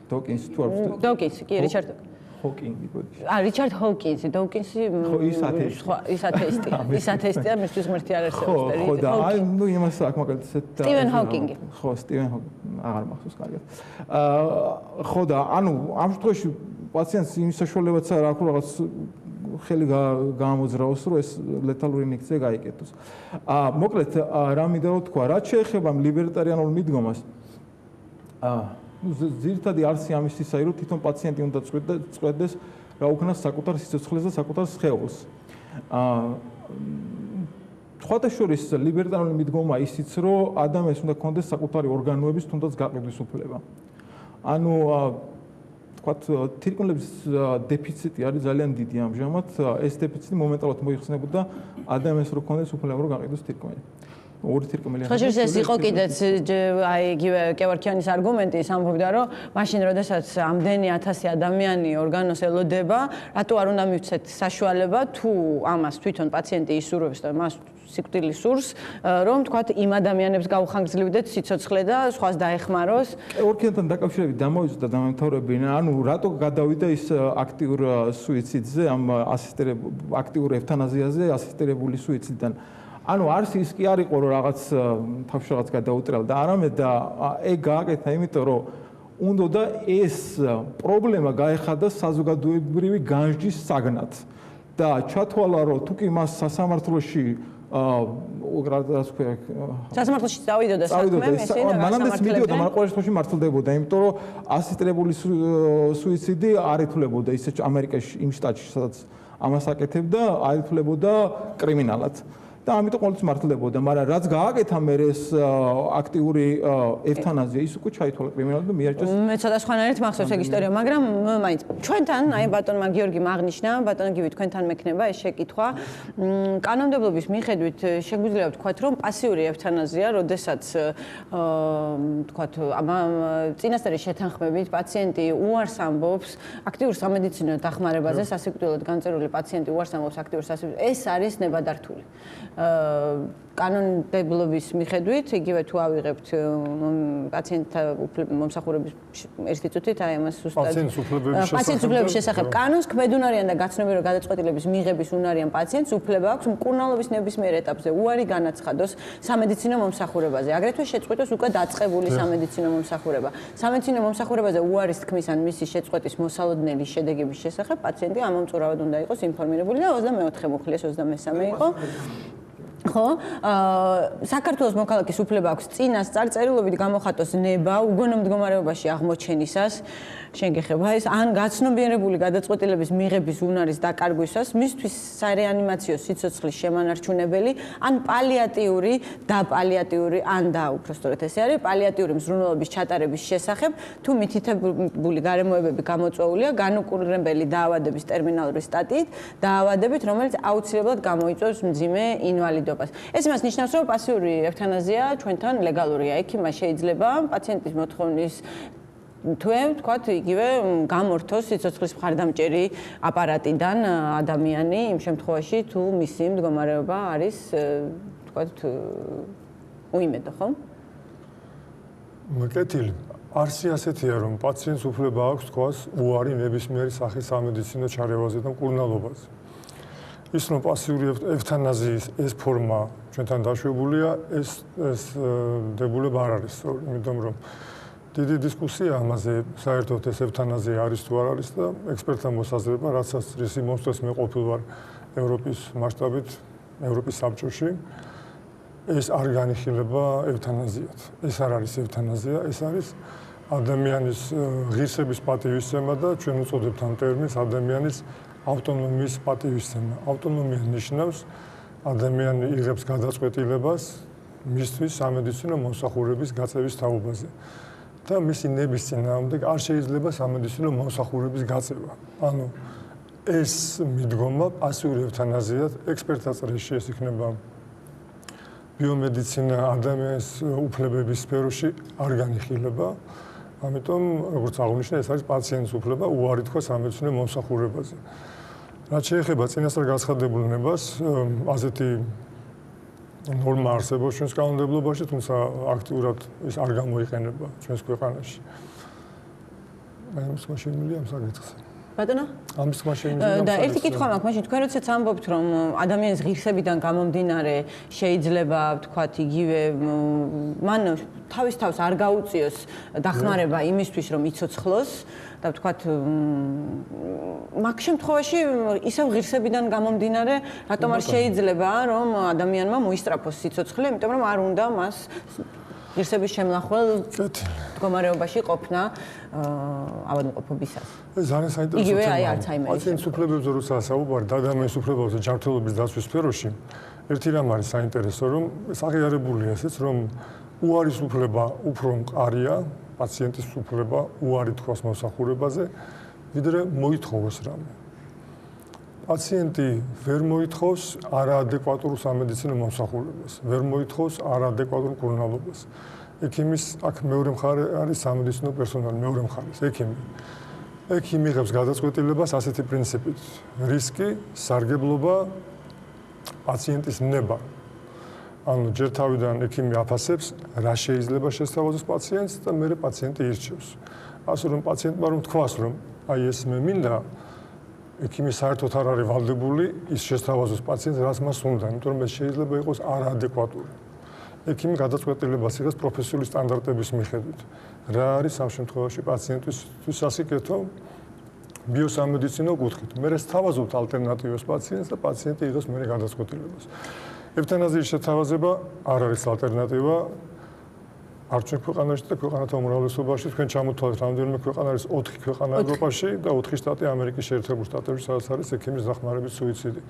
დოკინსი თუ არ ვთქვი. დოკინსი, კი, რიჩარდ ჰოკინგი ბოდი. რიჩარდ ჰოკინსი, დოკინსი ის ათეისტია, მისთვის ღმერთი არ არსებობს. ხო, და აი, ნუ იმას აქვს მაგალითად სტივენ ჰოკინგი. ხო, სტივენ ჰოკინგი, აღარ მახსოვს კარგად. ხო და ანუ ამ შემთხვევაში პაციენტს იმის საშუალებაც არ აქვს რაღაც ხელი გამოძრაოს, რომ ეს ლეთალური ინიექცია გაიკეთოს. მოკლედ, რა მინდა რომ თქვა, რაც შეეხება ლიბერტარიანულ მიდგომას, ძირითადი არსი ამის ისაა, რომ თვითონ პაციენტი უნდა წვედეს რა უქნას საკუთარ სიცოცხლეს და საკუთარ სხეულს. სხვათა შორის ლიბერტარიული მიდგომა ისიც, რომ ადამიანს უნდა ქონდეს საკუთარი ორგანოების თუნდაც გაყიდვის უფლება. ანუ თქვათ თირკმლების დეფიციტი არის ძალიან დიდი ამჟამად. ეს დეფიციტი მომენტალურად მოიხსნებოდა ადამიანს რო ქონდეს უფლება რომ გაყიდოს თირკმელი. ორი თირკმელი. ხო, შეიძლება ეს იყო კიდეც აი იგივე კევარქიანის არგუმენტი სამბობდა რომ მაშინ როდესაც ამდენი 1000 ადამიანი ორგანოს ელოდება, რატო არ უნდა მივცეთ საშუალება თუ ამას თვითონ პაციენტი ისურვებს და მას სიკვდილი სურს, რომ თქვათ იმ ადამიანებს გაუხანგრძლივდეთ სიცოცხლე და სხვას დაეხმაროს. კევარქიანთან დაკავშირებით დამოვიწყდა დამთავრებინა, ანუ რატო გადავიდა ის აქტიურ სუიციდზე, ამ აქტიურ ევთანაზიაზე, ასისტირებული სუიციდიდან. ანუ არც ის კი არ იყო რომ რაღაც თავში რაღაც გადაუტრიალ და არამედ და ეგ გააკეთა იმიტომ რომ უნდა ეს პრობლემა გაეხადა საზოგადოებრივი განსჯის საგნად და ჩათვალა რომ თუ კი მას სასამართლოში რას ქვია სასამართლოში წავიდოდა საქმე მესინა მანამდეც მიდიოდა მაგრამ ყოველ შემთხვევაში მართლდებოდა იმიტომ რომ ასისტირებული სუიციდი არ ითვლებოდა ისე ამერიკაში იმ შტატში სადაც ამას აკეთებდა არ ითვლებოდა კრიმინალად და ამიტომ ყოველთვის მართლდებოდა, მაგრამ რაც გააკეთა მე ეს აქტიური ევთანაზია, ის უკვე ჩაითვალა კრიმინალად და მიარჩეს. მე ცოტა სხვანაირად მახსოვს ეგ ისტორია, მაგრამ მაინც ჩვენთან, აი ბატონმა გიორგიმ აღნიშნა, ბატონ გივი თქვენთან მექნება ეს შეკითხვა. კანონმდებლობის მიხედვით შეგვიძლია ვთქვათ, რომ პასიური ევთანაზია, როდესაც ვთქვათ, წინასწარი შეთანხმებით პაციენტი უარს ამბობს აქტიურ სამედიცინო დახმარებაზე, სასიკვდილოდ განწერილი პაციენტი უარს ამბობს აქტიურ სასიკვდილო, ეს არის ნებადართული. კანონმდებლობის მიხედვით, იგივე თუ ავიღებთ პაციენტთა მომსახურების ერთი წუთით, აი ამას ზუსტად პაციენტის უფლებების შესახებ კანონს ქმედუნარიან და გაცნობიერო გადაწყვეტილების მიღების უნარიან პაციენტს უფლება აქვს მკურნალობის ნებისმიერ ეტაპზე უარი განაცხადოს სამედიცინო მომსახურებაზე. აგრეთვე შეწყვიტოს უკვე დაწყებული სამედიცინო მომსახურება. სამედიცინო მომსახურებაზე უარის თქმის ან მისი შეწყვეტის მოსალოდნელი შედეგების შესახებ პაციენტი ამომწურავად უნდა იყოს ინფორმირებული და 24 მუხლი 23 იყო. ხო, საქართველოს მოქალაქის უფლება აქვს წინას წარწერილობით გამოხატოს ნება უგონო მდგომარეობაში აღმოჩენისას, შენ გეხება ეს, ან გაცნობიერებული გადაწყვეტილების მიღების უნარის დაკარგვისას, მისთვის სარეანიმაციო სიცოცხლის შემანარჩუნებელი, ან პალიატიური და პალიატიური, ან და უпростоრეთ ესე არის, პალიატიური მზრუნველობის ჩატარების შესახებ, თუ მითითებული გარემოებები გამოწვეულია განუკურნებელი დაავადების ტერმინალური სტატიით, დაავადებით, რომელიც აუცილებლად გამოიწვევს მძიმე ინვალიდობას. ეს იმას ნიშნავს, რომ პასიური ევთანაზია ჩვენთან ლეგალურია. იქ იმას შეიძლება პაციენტის მოთხოვნის თუ ვთქვათ, იგივე გამორთოს სიცოცხლის მხარდამჭერი აპარატიდან ადამიანი იმ შემთხვევაში, თუ მისი მდგომარეობა არის, ვთქვათ, უიმედო, ხო? მოკეთილი. არსი ასეთია, რომ პაციენტს უფლება აქვს თქვას უარი ნებისმიერი სახის სამედიცინო ჩარევაზე და მკურნალობაზე. ის რომ პასიური ევთანაზიის ეს ფორმა ჩვენთან დაშვებულია, ეს დებულება არ არის სწორი, იმიტომ რომ დიდი დისკუსია ამაზე საერთოდ ეს ევთანაზია არის თუ არ არის და ექსპერტთა მოსაზრება, რასაც რისი მომსწრეს მე ყოფილ ვარ ევროპის მასშტაბით, ევროპის საბჭოში, ეს არ განიხილება ევთანაზიად. ეს არ არის ევთანაზია, ეს არის ადამიანის ღირსების პატივისცემა და ჩვენ უწოდებთ ამ ტერმინს ადამიანის ავტონომიის პატივისცემა. ავტონომია ნიშნავს ადამიანი იღებს გადაწყვეტილებას მისთვის სამედიცინო მომსახურების გაწევის თაობაზე. და მისი ნების წინააღმდეგ არ შეიძლება სამედიცინო მომსახურების გაწევა. ანუ ეს მიდგომა პასიური ევთანაზიად ექსპერტთა წრეში ეს იქნება ბიომედიცინა ადამიანის უფლებების სფეროში არ განიხილება. ამიტომ როგორც აღნიშნე, ეს არის პაციენტის უფლება უარი თქვა სამედიცინო მომსახურებაზე. რაც შეეხება წინასწარ განცხადებულ ნებას, ასეთი ნორმა არსებობს ჩვენს კანონმდებლობაში, თუმცა აქტიურად ის არ გამოიყენება ჩვენს ქვეყანაში. მე შემიძლია ამ საკითხზე. ბატონო? ამის თქმა შემიძლია. და ერთი კითხვა მაქვს, მაშინ თქვენ როდესაც ამბობთ, რომ ადამიანის ღირსებიდან გამომდინარე შეიძლება ვთქვათ იგივე მან თავის თავს არ გაუწიოს დახმარება იმისთვის, რომ იცოცხლოს და ვთქვათ მაგ შემთხვევაში ისევ ღირსებიდან გამომდინარე, რატომ არ შეიძლება რომ ადამიანმა მოისწრაფოს სიცოცხლე, იმიტომ რომ არ უნდა მას ღირსების შემნახველ მდგომარეობაში ყოფნა ავადმყოფობისას. ეს ძალიან საინტერესო იგივე აი არც აი მე. პაციენტის უფლებებზე როცა საუბარი და ადამიანის უფლებებზე ჯანმრთელობის დაცვის სფეროში, ერთი რამ არის საინტერესო, რომ აღიარებულია ესეც, რომ უარის უფლება უფრო მყარია, პაციენტის უფლება უარი თქვას მომსახურებაზე, ვიდრე მოითხოვოს რამე. პაციენტი ვერ მოითხოვს არაადეკვატურ სამედიცინო მომსახურებას, ვერ მოითხოვს არაადეკვატურ მკურნალობას. ექიმის აქ მეორე მხარე არის სამედიცინო პერსონალი, მეორე მხარეს ექიმი. ექიმი იღებს გადაწყვეტილებას ასეთი პრინციპით: რისკი, სარგებლობა, პაციენტის ნება. ანუ ჯერ თავიდან ექიმი აფასებს, რა შეიძლება შესთავაზოს პაციენტს და მერე პაციენტი ირჩევს. ასე რომ პაციენტმა რომ თქვას, რომ აი ეს მე მინდა, ექიმი საერთოდ არ არის ვალდებული ის შესთავაზოს პაციენტს, რაც მას უნდა, იმიტომ რომ ეს შეიძლება იყოს არაადეკვატური. ექიმი გადაწყვეტილებას იღებს პროფესიული სტანდარტების მიხედვით. რა არის ამ შემთხვევაში პაციენტისთვის სასიკეთო ბიოსამედიცინო კუთხით. მერე სთავაზობთ ალტერნატივას პაციენტს და პაციენტი იღებს მერე გადაწყვეტილებას. ევთანაზიის შეთავაზება არ არის ალტერნატივა. არ ჩვენ ქვეყანაში და ქვეყანათა უმრავლესობაში თქვენ ჩამოთვალეთ, რამდენიმე ქვეყანა არის 4 ქვეყანა ევროპაში და 4 შტატი ამერიკის შეერთებულ შტატებში, სადაც არის ექიმის დახმარების სუიციდი.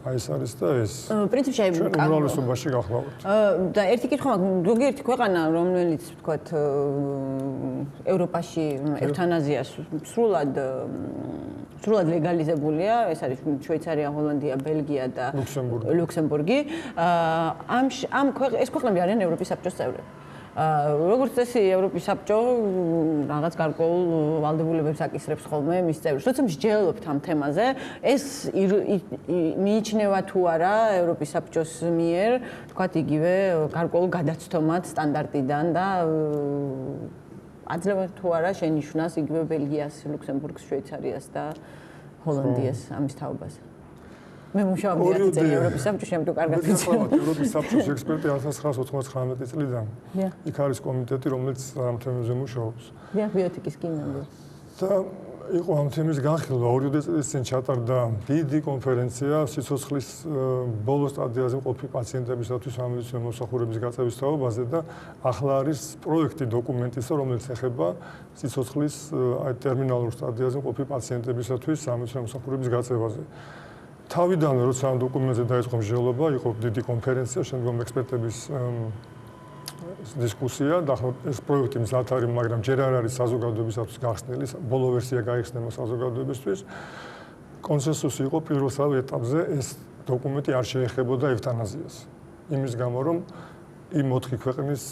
აი ეს არის და ეს პრინციპში აი ჩვენ უმრავლესობაში გახლავთ. და ერთი კითხვა მაქვს, ზოგიერთი ქვეყანა, რომელიც ვთქვათ ევროპაში ევთანაზიას სრულად ლეგალიზებულია, ეს არის შვეიცარია, ჰოლანდია, ბელგია და ლუქსემბურგი. ეს ქვეყნები არიან ევროპის საბჭოს წევრები. როგორც წესი ევროპის საბჭო რაღაც გარკვეულ ვალდებულებებს აკისრებს ხოლმე მის წევრებს. როცა მსჯელობთ ამ თემაზე, ეს მიიჩნევა თუ არა ევროპის საბჭოს მიერ, თქვათ იგივე გარკვეულ გადაცდომად სტანდარტიდან და აძლევთ თუ არა შენიშვნას იგივე ბელგიას, ლუქსემბურგს, შვეიცარიას და ჰოლანდიას ამის თაობაზე. მე მუშაობდი 10 წელი ევროპის საბჭოში, ამიტომ კარგად ვიცი. ევროპის საბჭოს ექსპერტი 1999 წლიდან. იქ არის კომიტეტი, რომელიც ამ თემებზე მუშაობს. ბიოტიკის კინო. და იყო ამ თემის განხილვა 2 წლის წინ ჩატარდა დიდი კონფერენცია სიცოცხლის ბოლო სტადიაზე მყოფი პაციენტებისათვის სამედიცინო მომსახურების გაწევის თაობაზე და ახლა არის პროექტი დოკუმენტისა, რომელიც ეხება სიცოცხლის ტერმინალურ სტადიაზე მყოფი პაციენტებისათვის სამედიცინო მომსახურების გაწევაზე. თავიდანვე როცა ამ დოკუმენტზე დაიწყო მსჯელობა, იყო დიდი კონფერენცია, შემდგომ ექსპერტების დისკუსია და ეს პროექტი მზად არის, მაგრამ ჯერ არ არის საზოგადოებისათვის გახსნილი, ბოლო ვერსია გაიხსნება საზოგადოებისთვის. კონსენსუსი იყო პირველსავე ეტაპზე ეს დოკუმენტი არ შეეხებოდა ევთანაზიას. იმის გამო, რომ იმ 4 ქვეყნის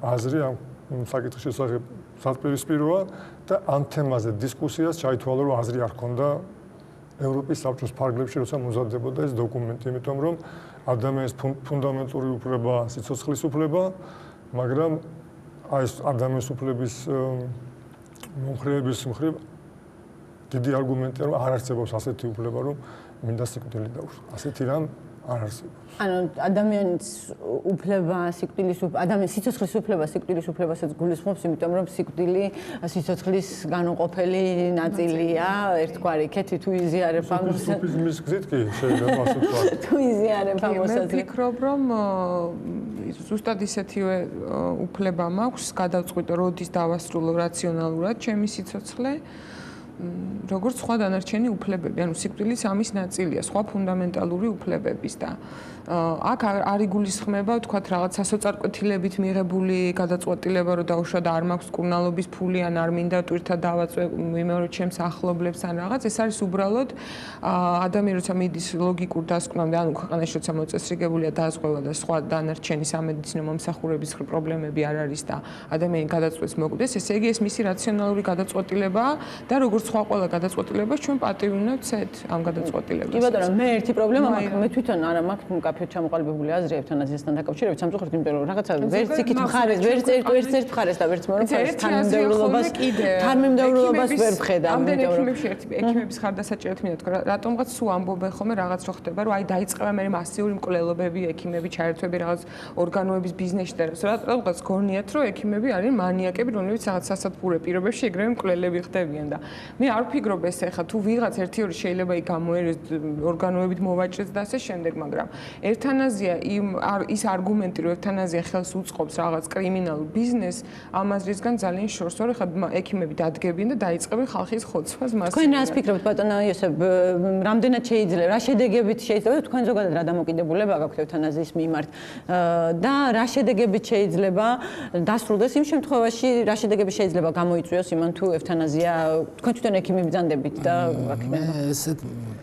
აზრი ამ საკითხის შესახებ საპირისპიროა და ამ თემაზე დისკუსიას ჩაითვალა, რომ აზრი არ ჰქონდა ევროპის საბჭოს ფარგლებში, როცა მოზადდებოდა ეს დოკუმენტი, იმიტომ რომ ადამიანის ფუნდამენტური უფლება, სიცოცხლის უფლება, მაგრამ აი ეს ადამიანის უფლების მომხრეების მხრივ დიდი არგუმენტია, რომ არ არსებობს ასეთი უფლება, რომ მინდა სიკვდილი დაუშვას. ასეთი რამ არ არსებობს. ანუ ადამიანის უფლება, ადამიანის სიცოცხლის უფლება, სიკვდილის უფლებასაც გულისხმობს, იმიტომ რომ სიკვდილი სიცოცხლის განუყოფელი ნაწილია, ერთგვარი კეთი თუ იზიარებ ამ სოფიზმის გზით კი შეიძლება ასე ვთქვა. თუ იზიარებ ამ მოსაზრებას. მე ვფიქრობ, რომ ზუსტად ისეთივე უფლება მაქვს გადავწყვიტო, როდის დავასრულო რაციონალურად ჩემი სიცოცხლე როგორც სხვა დანარჩენი უფლებები, ანუ სიკვდილის ამის ნაწილია, სხვა ფუნდამენტალური უფლებების და აქ არ იგულისხმება, თქვათ, რაღაც სასოწარკვეთილებით მიღებული გადაწყვეტილება, რომ დაუშვათ არ მაქვს კურნალობის ფული ან არ მინდა ტვირთად დავაწვე ვიმეორე ჩემს ახლობლებს ან რაღაც, ეს არის უბრალოდ ადამიანი როცა მიდის ლოგიკურ დასკვნამდე, ანუ ქვეყანაში როცა მოწესრიგებულია დაზღვევა და სხვა დანარჩენი სამედიცინო მომსახურების პრობლემები არ არის და ადამიანი გადაწყვეტს მოკდეს, ესე იგი ეს მისი რაციონალური გადაწყვეტილებაა და როგორც სხვა ყველა გადაწყვეტილებას ჩვენ პატივუნებთ ამ გადაწყვეტილებას. კი ბატონო, მე ერთი პრობლემა მაქვს, მე თვითონ არა მაქვს მკაფიოდ ჩამოყალიბებული აზრი ეუთანაზიასთან დაკავშირებით, სამწუხაროდ, იმიტომ რომ რაღაცა ვერც იქით მხარეს, ვერც ერთ მხარეს და ვერც მეორე მხარეს თანმიმდევრულობას ვერ ვხედავ. ამდენ ექიმების ხარდასაჭერად მინდა თქვა, რატომღაც სულ ამბობენ ხოლმე რაღაც რო ხდება, რომ აი დაიწყება მე მასიური მკვლელობები, ექიმები ჩაერთვები რაღაც ორგანოების ბიზნესში და რატომღაც გონიათ, რომ ექიმები არიან მანიაკები, რომლებიც რაღაც სასათბურე პირობებში ეგრევე მკვლელები ხდებიან და მე არ ვფიქრობ ეს ახლა თუ ვიღაც ერთი-ორი შეიძლება იქ გამოერეს ორგანოებით მოვაჭრეს და ასე შემდეგ, მაგრამ ევთანაზია ის არგუმენტი, რომ ევთანაზია ხელს უწყობს რაღაც კრიმინალურ ბიზნესს, ამ აზრისგან ძალიან შორს ვარ, ხა ექიმები დადგებიან და დაიწყებენ ხალხის ხოცვას მას. თქვენ რას ფიქრობთ, ბატონო იოსებ, რამდენად შეიძლება, რა შედეგებით შეიძლება, თქვენ ზოგადად რა დამოკიდებულება გაქვთ ევთანაზიის მიმართ და რა შედეგებით შეიძლება დასრულდეს იმ შემთხვევაში, რა შედეგები შეიძლება გამოიწვიოს იმან თუ ევთანაზია თქვენ თვითონ ექიმი ბრძანდებით და აქედან ესეთ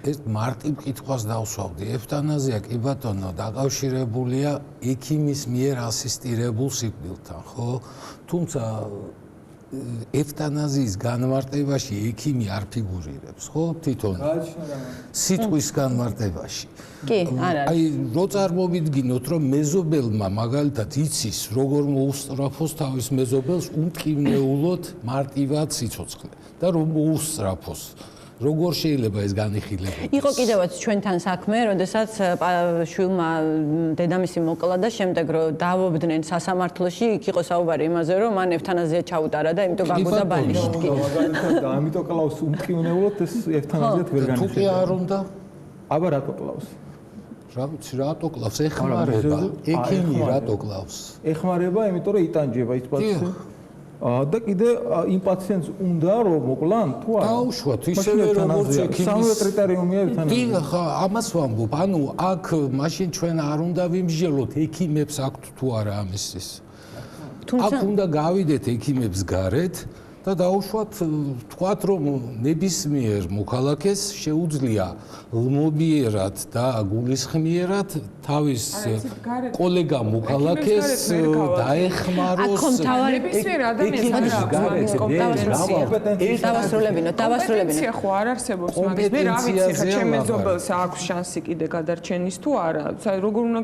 ერთ მარტივ კითხვას დავსვავდი. ევთანაზია კი ბატონო დაკავშირებულია ექიმის მიერ ასისტირებულ სიკვდილთან, ხო? თუმცა ევთანაზიის განმარტებაში ექიმი არ ფიგურირებს, ხო? თვითონ სიტყვის განმარტებაში. კი, არ არის. აი, რო წარმოვიდგინოთ, რომ მეზობელმა მაგალითად იცის, როგორ მოუსწრაფოს თავის მეზობელს უმტკივნეულოდ მარტივად სიცოცხლე და რომ მოუსწრაფოს. როგორ შეიძლება ეს განიხილება? იყო კიდევაც ჩვენთან საქმე, როდესაც შვილმა დედამისი მოკლა და შემდეგ რომ დავობდნენ სასამართლოში, იქ იყო საუბარი იმაზე, რომ მან ევთანაზია ჩაუტარა და იმიტომ გაგუდა ბანიში. და ამიტომ კლავს უმტკივნეულოდ ეს ევთანაზიათ ვერ განიხილება. თუ კი არ უნდა, აბა რატო კლავს? რა ვიცი, რატო კლავს? ეხმარება. ექიმი რატო კლავს? ეხმარება, იმიტომ რომ იტანჯება ის პაციენტი. და კიდე იმ პაციენტს უნდა რომ მოკლან თუ არა? დაუშვათ, ისევე როგორც ექიმის სამივე კრიტერიუმია ევთანაზია. კი, ხა, ამას ვამბობ. ანუ აქ მაშინ ჩვენ არ უნდა ვიმსჯელოთ ექიმებს აქვთ თუ არა ამისთვის. აქ უნდა გავიდეთ ექიმებს გარეთ და დაუშვათ, თქვათ რომ ნებისმიერ მოქალაქეს შეუძლია ლმობიერად და გულისხმიერად თავის კოლეგა მოქალაქეს დაეხმაროს ნებისმიერ ადამიანს აქვს კომპეტენცია. დავასრულებინო. ხო არ არსებობს მაგის. მე რა ვიცი, ხა ჩემ მეზობელს აქვს შანსი კიდე გადარჩენის თუ არა? როგორ უნდა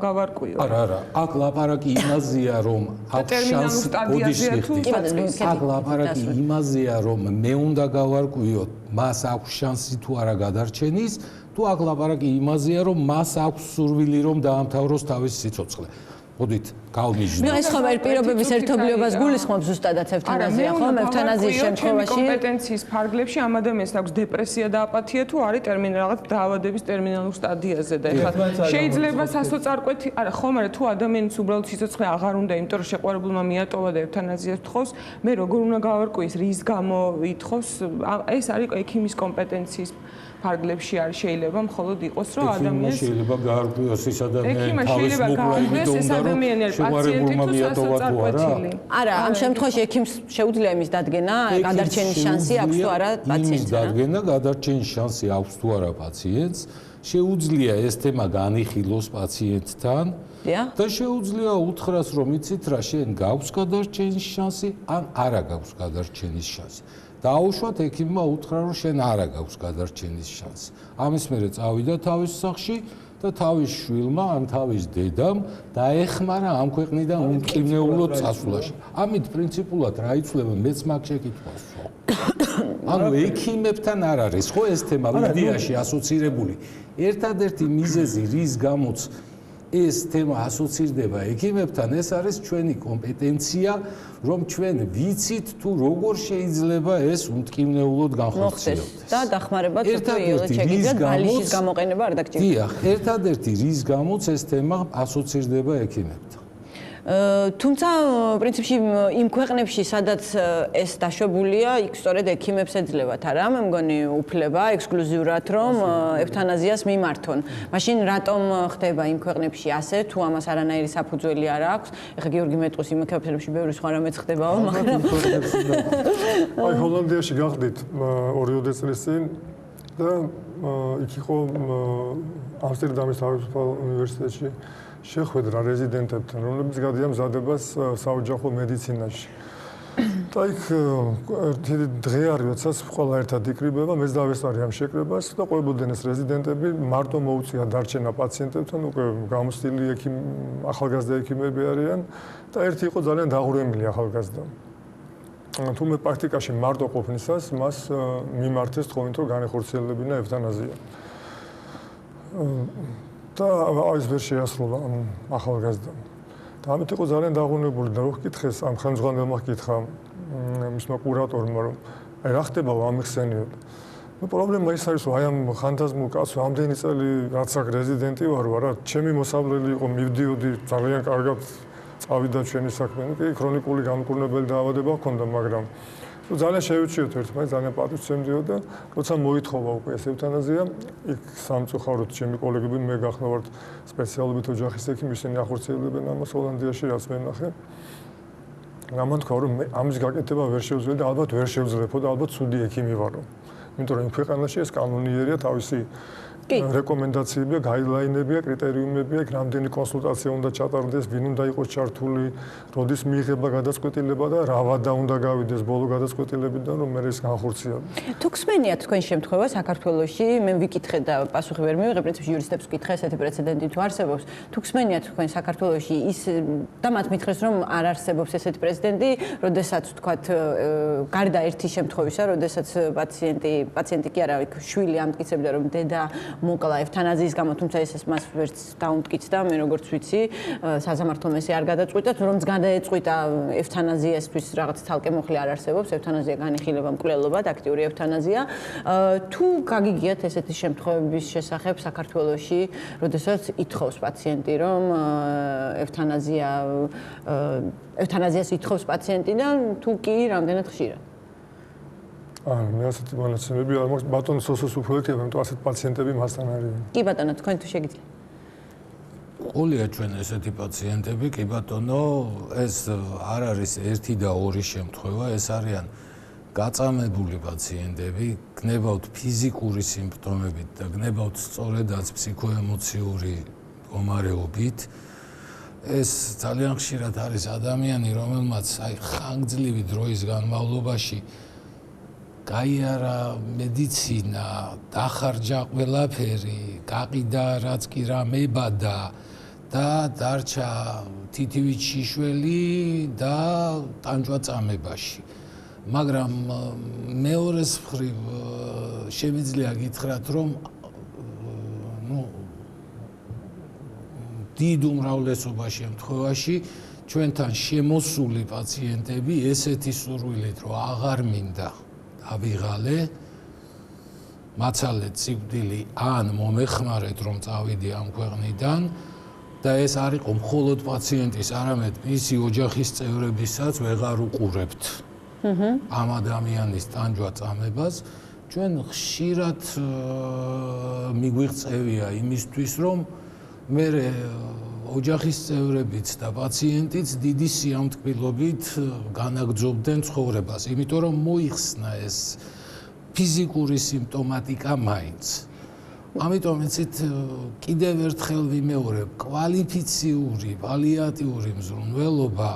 გავარკვიო? არა, აქ ლაპარაკი იმაზეა, რომ აქვს შანსი სტადიაზეა თუ აქ ლაპარაკი იმაზეა, რომ მე უნდა გავარკვიოთ, მას აქვს შანსი თუ არა გადარჩენის, თუ აქ ლაპარაკი იმაზეა, რომ მას აქვს სურვილი, რომ დაამთავროს თავის სიცოცხლე. მოდით, გავმიჯნოთ. მე ეს ხომ პირობების ერთობლიობას გულისხმობს ზუსტადაც ევთანაზია, ხო? ევთანაზიის შემთხვევაში კომპეტენციის ფარგლებში ამ ადამიანს აქვს დეპრესია და აპათია თუ არის რაღაც დაავადების ტერმინალურ სტადიაზე და ეხლა შეიძლება სასოწარკვეთი, არა, ხომ არა, თუ ადამიანს უბრალოდ სიცოცხლე აღარ უნდა, იმიტომ რომ შეყვარებულმა მიატოვა და ევთანაზიას თხოვს, მე როგორ უნდა გავარკვიოს, რის გამო ითხოვს? ეს არის ექიმის კომპეტენციის ფარგლებში არ შეიძლება მხოლოდ იყოს, რომ ადამიანს შეიძლება გაარკვიოს ის ადამიანი ექიმმა შეიძლება გაარკვიოს ეს ადამიანი არის პაციენტი თუ სასოწარკვეთილი. არა, ამ შემთხვევაში ექიმს შეუძლია იმის დადგენა, გადარჩენის შანსი აქვს თუ არა პაციენტს. იმის დადგენა, გადარჩენის შანსი აქვს თუ არა პაციენტს, შეუძლია ეს თემა განიხილოს პაციენტთან და შეუძლია უთხრას, რომ იცით რა, შენ გაქვს გადარჩენის შანსი ან არა გაქვს გადარჩენის შანსი. დაუშვათ ექიმმა უთხრა, რომ შენ არა გაქვს გადარჩენის შანსი. ამის მერე წავიდა თავის სახლში და თავის შვილმა ან თავის დედამ დაეხმარა ამ ქვეყნიდან უმტკივნეულოდ წასვლაში. ამით პრინციპულად რა იცვლება, მეც მაგ შეკითხვას ვსვამ. ანუ ექიმებთან არ არის ხო ეს თემა მედიაში ასოცირებული. ერთადერთი მიზეზი, რის გამოც ეს თემა ასოცირდება ექიმებთან, ეს არის ჩვენი კომპეტენცია, რომ ჩვენ ვიცით თუ როგორ შეიძლება ეს უმტკივნეულოდ განხორციელდეს. და დახმარება თუ იოლად შეგიძლიათ ბალიშის გამოყენება არ დაგჭირდება. დიახ, ერთადერთი რის გამოც ეს თემა ასოცირდება ექიმებთან. თუმცა პრინციპში იმ ქვეყნებში, სადაც ეს დაშვებულია, იქ სწორედ ექიმებს ეძლებათ, არა? მე მგონი უფლება ექსკლუზიურად რომ ევთანაზიას მიმართონ. მაშინ რატომ ხდება იმ ქვეყნებში ასე, თუ ამას არანაირი საფუძველი არ აქვს? ეხლა გიორგი მეტყვის იმ ქვეყნებში ბევრი სხვა რამეც ხდებაო, მაგრამ აი ჰოლანდიაში გახდით 2 წლის წინ და იქ იყო ამსტერდამის თავისუფალ უნივერსიტეტში შეხვედრა რეზიდენტებთან, რომლებიც გადიან მზადებას საოჯახო მედიცინაში. და იქ ერთი დღე არის, როდესაც ყველა ერთად იკრიბება, მეც დავესწარი ამ შეკრებას და ყვებოდნენ ეს რეზიდენტები, მარტო მოუწია დარჩენა პაციენტებთან, უკვე გამოცდილი ახალგაზრდა ექიმები არიან და ერთი იყო ძალიან დაღურემილი ახალგაზრდა. თუმე პრაქტიკაში მარტო ყოფნისას მას მიმართეს თხოვნით, რომ განეხორციელებინა ევთანაზია. და ეს ვერ შეასრულა ამ ახალგაზრდამ. და ამით იყო ძალიან დაღუნებული და რო ვკითხეს ამ ხელმძღვანელმა ჰკითხა მისმა კურატორმა რომ აი რა ხდება ამიხსენიოდ. ნუ პრობლემა ის არის რომ აი ამ ხანთაზმულ კაცო ამდენი წელი რაც აქ რეზიდენტი ვარ რა ჩემი მოსავლელი იყო მივდიოდი ძალიან კარგად წავიდა ჩვენი საქმე. კი ქრონიკული გამკურნებელი დაავადება ჰქონდა მაგრამ ძალიან შევიჩიოთ ერთმანეთს ძალიან პატივს ემდიოდა როცა მოითხოვა უკვე ეს ევთანაზია იქ სამწუხაროდ ჩემი კოლეგები მე გახლავართ სპეციალობით ოჯახის ექიმი ისინი ახორციელებენ ამას ჰოლანდიაში რაც მე ნახე ამან თქვა რომ მე ამის გაკეთება ვერ შევძლებ და ალბათ ვერ შევძლებო და ალბათ ცუდი ექიმი ვარო იმიტომ რომ იმ ქვეყანაში ეს კანონიერია თავისი რეკომენდაციებია, გაიდლაინებია, კრიტერიუმებია, რამდენი კონსულტაცია უნდა ჩატარდეს, ვინ უნდა იყოს ჩართული, როდის მიიღება გადაწყვეტილება და რა ვადა უნდა გავიდეს ბოლო გადაწყვეტილებიდან, რომ მე ეს განხორციელო. თუ ხსმენიათ თქვენ შემთხვევა საქართველოში, მე ვიკითხე და პასუხი ვერ მივიღე, პრინციპში იურისტებს ვკითხე, ესეთი პრეცედენტი თუ არსებობს. თუ ხსმენიათ თქვენ საქართველოში ის და მათ მითხრეს, რომ არ არსებობს ესეთი პრეცედენტი, როდესაც თქვათ გარდა ერთი შემთხვევისა, როდესაც პაციენტი კი არა, შვილი ამტკიცებდა, რომ დედა მოკლა ევთანაზიის გამო, თუმცა ეს მას ვერც დაუმტკიცდა, მე როგორც ვიცი, საზამართლომ ესე არ გადაწყვიტა, რომც გადაეწყვიტა ევთანაზიასთვის რაღაც თალკე მოხლე არ არსებობს, ევთანაზია განიხილება მკვლელობად, აქტიური ევთანაზია. თუ გაგიგიათ ესეთი შემთხვევების შესახებ საქართველოში, როდესაც ითხოვს პაციენტი, რომ ევთანაზიას ითხოვს პაციენტი და თუ კი, რამდენად ხშირად? მე ასეთი მონაცემები არ მაქვს ბატონ სოსოს უფროეთია, მაგრამ ასეთ პაციენტები მასთან არიან. კი ბატონო, თქვენ თუ შეგიძლიათ. ყოლია ჩვენ ესეთი პაციენტები, კი ბატონო, ეს არ არის ერთი და ორი შემთხვევა, ეს არიან გაწამებული პაციენტები, გნებავთ ფიზიკური სიმპტომებით და გნებავთ სწორედაც ფსიქოემოციური მდგომარეობით. ეს ძალიან ხშირად არის ადამიანი, რომელმაც აი ხანგრძლივი დროის განმავლობაში გაიარა მედიცინა, დახარჯა ყველაფერი, გაყიდა რაც კი რამებადა და დარჩა თითივით შიშველი და ტანჯვაწამებაში. მაგრამ მეორეს მხრივ შემიძლია გითხრათ, რომ დიდ უმრავლესობა შემთხვევაში ჩვენთან შემოსული პაციენტები ესეთი სურვილით, რომ აღარ მინდა ავიღალე, მაცალეთ სიკვდილი ან მომეხმარეთ, რომ წავიდი ამ ქვეყნიდან და ეს არ იყო მხოლოდ პაციენტის, არამედ მისი ოჯახის წევრებისაც ვეღარ უყურებთ. ამ ადამიანის ტანჯვა-წამებას ჩვენ ხშირად მიგვიღწევია იმისთვის, რომ მე ოჯახის წევრებიც და პაციენტიც დიდი სიამტკბილობით განაგრძობდნენ ცხოვრებას, იმიტომ რომ მოიხსნა ეს ფიზიკური სიმპტომატიკა მაინც. ამიტომ იცით კიდევ ერთხელ ვიმეორებ, კვალიფიციური, პალიატიური მზრუნველობა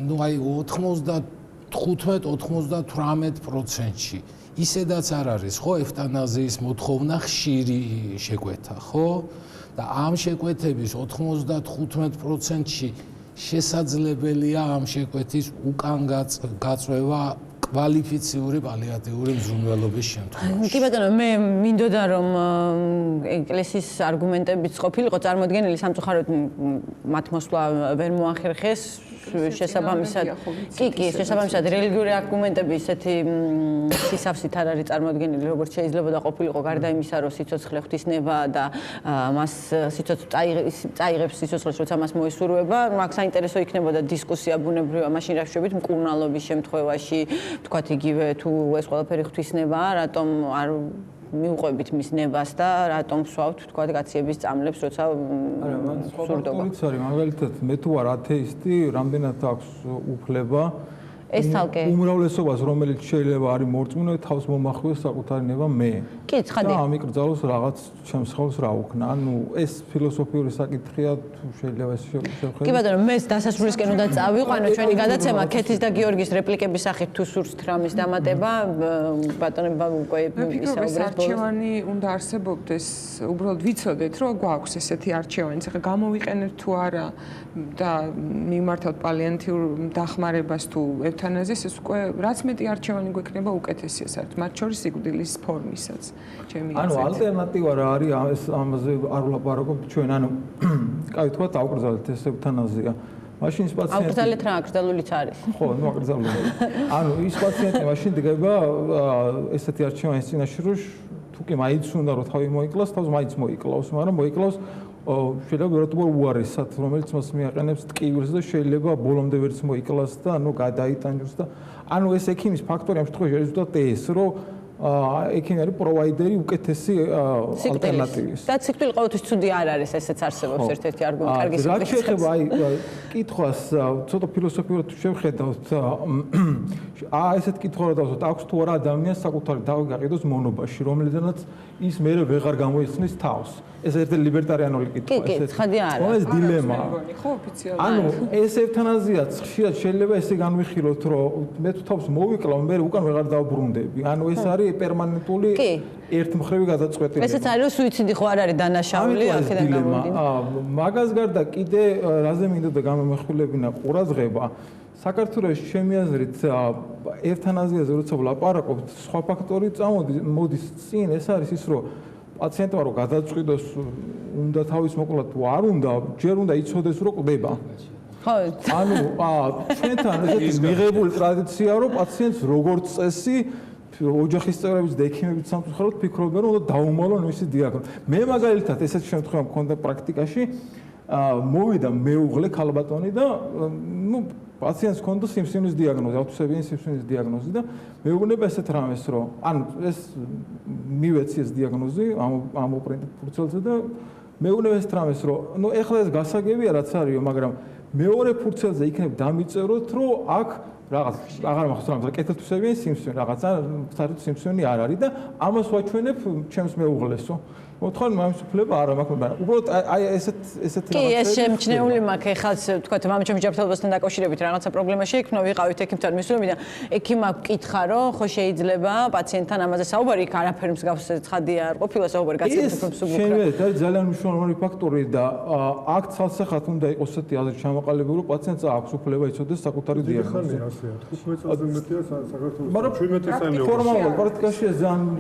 ну აი 95-98%-ში ისედაც არ არის, ხო, ევთანაზიის მოთხოვნა ხშირი შეკვეთა, ხო? და ამ შეკვეთების 95%-ში შესაძლებელია ამ შეკვეთის უკან გაწვევა კვალიფიციური პალიატიური მზრუნველობის შემთხვევაში. კი ბატონო, მე მინდოდა რომ ეკლესიის არგუმენტებიც ყოფილიყო წარმოდგენილი სამწუხაროდ მათ მოსვლა ვერ მოახერხეს შესაბამისად შესაბამისად რელიგიური არგუმენტები ისეთი სისავსით არ არის წარმოდგენილი როგორც შეიძლება და ყოფილიყო გარდა იმისა რომ სიცოცხლე ღვთისნება და მას წაიღებს სიცოცხლეს როცა მას მოესურვება მაგ საინტერესო იქნებოდა დისკუსია ბუნებრივია მაშინ რა შეებით მკურნალობის შემთხვევაში თქვათ იგივე თუ ეს ყველაფერი ღვთისნებაა რატომ არ მიუყვებით მის ნებას და რატომ ვსვავთ თქვათ გაციების წამლებს როცა სურდობა მაგალითად მე თუ არ ათეისტი რამდენად აქვს უფლება ეს თალკე უმრავლესობას რომელიც შეიძლება არის მორწმუნე თავს მომახვიოს საკუთარი ნება მე კი ცხადია და ამიკრძალოს რაღაც ჩემს ხელს რა უქნა ანუ ეს ფილოსოფიური საკითხია თუ შეიძლება ეს შევხედოთ კი ბატონო მე დასასრულისკენ უნდა წავიყვანო ჩვენი გადაცემა ქეთის და გიორგის რეპლიკების სახით თუ სურთ რამის დამატება ბატონებმა უკვე ისაუბრეს არჩევანი უნდა არსებობდეს უბრალოდ ვიცოდეთ რომ გვაქვს ესეთი არჩევანი ეხლა გამოვიყენებთ თუ არა და მიმართავთ პალიატიურ დახმარებას თუ ევთანაზიას ეს უკვე რაც მეტი არჩევანი გვექნება უკეთესია საერთოდ მათ შორის სიკვდილის ფორმისაც ჩემი აზრით. ანუ ალტერნატივა რა არის ეს ამაზე არ ვლაპარაკობთ ჩვენ ანუ კაი თქვა დაუკრძალეთ ეს ევთანაზია მაშინ ის პაციენტი აუკრძალეთ რა აკრძალულიც არის ხო ნუ აკრძალული ანუ ის პაციენტი მაშინ დგება ესეთი არჩევანის წინაშე რომ თუ კი მაინც უნდა რომ თავი მოიკლას თავს მაინც მოიკლავს მაგრამ მოიკლავს შეიძლება ვერტუალ უარესად რომელიც მას მიაყენებს ტკივილს და შეიძლება ბოლომდე ვერც მოიკლას და ანუ გადაიტანჯოს და ანუ ეს ექიმის ფაქტორი ამ შემთხვევაში რეზულტატია ეს რომ ექიმი არის პროვაიდერი უკეთესი ალტერნატივის და ციკლი ყოველთვის ცუდი არ არის ესეც არსებობს ერთ-ერთი არგუმენტი კარგი სიტყვა რა შეიძლება აი კითხვას ცოტა ფილოსოფიურად შევხედავთ ესეთ კითხვა რა დავსვათ აქვს თუ არა ადამიანს საკუთარი თავი გაყიდოს მონობაში რომელიდანაც ის მე ვეღარ გამოიხსნის თავს ეს ერთ-ერთი ლიბერტარიანული კითხვა ესეთი კი ცხადია არა ეს დილემა ხო ოფიციალურად ანუ ეს ევთანაზიაც ხშირად შეიძლება ესე განვიხილოთ რომ მე თუ თავს მოვიკლავ მე უკან ვეღარ დავბრუნდები ანუ ეს არის პერმანენტული ერთმხრივი გადაწყვეტილება ესეც არის რომ სუიციდი ხო არ არის დანაშაული აქედან გამომდინარე მაგას გარდა კიდე რაზე მინდოდა გამომეხვილებინა ყურადღება საქართველოს ჩემი აზრით ევთანაზიაზე როცა ვლაპარაკობთ სხვა ფაქტორი მოდის წინ ეს არის ის რომ პაციენტმა რომ გადაწყვიტოს უნდა თავის მოკლა თუ არ უნდა ჯერ უნდა იცოდეს რომ ყდება ხო ანუ ჩვენთან ესეთი მიღებული ტრადიცია რომ პაციენტს როგორც წესი ოჯახის წევრებიც და ექიმებიც სამწუხაროდ ფიქრობენ რომ უნდა დაუმალონ მისი დიაგნოზი მე მაგალითად ესეთ შემთხვევაში მქონდა პრაქტიკაში მოვიდა მეუღლე ქალბატონი და ნუ პაციენტს ჰქონდა სიმსივნის დიაგნოზი, ავტოსებიანი სიმსივნის დიაგნოზი და მეუბნება ესეთ რამეს, რომ ანუ ეს მივეცი ეს დიაგნოზი ამოპრინტეთ ფურცელზე და მეუბნება ესეთ რამეს, რომ ნუ ეხლა ეს გასაგებია რაც არისო, მაგრამ მეორე ფურცელზე იქნებ დამიწეროთ, რომ აქ რაღაც აღარ მახსოვს რა კეთილთვისებიანი სიმსივნე რაღაცა საერთოდ სიმსივნე არ არის და ამას ვაჩვენებ ჩემს მეუღლესო. მოთხოვნა მამისუფლება არ მაქვს, მაგრამ უბრალოდ აი ესეთ რაღაცა. კი, ეს შემჩნეული მაქვს, ეხლა თქვა მამაჩემი ჯანმრთელობასთან დაკავშირებით რაღაცა პრობლემა შეიქმნა, ვიყავით ექიმთან მისულები და ექიმმა გკითხა, რომ ხო შეიძლება პაციენტთან ამაზე საუბარი, იქ არაფერი მსგავს ცხადია არ ყოფილა საუბარი გაცილებით მსუბუქრა. შეიძლება ეს ძალიან მნიშვნელოვანი ფაქტორი და აქ ცალსახად უნდა იყოს ესეთი აზრი ჩამოყალიბებული, რომ პაციენტს აქვს უფლება იცოდეს საკუთარი დიაგნოზი. 15 წელზე მეტია საქართველოს 17 წელი. ფორმალურად პრაქტიკაში ძალიან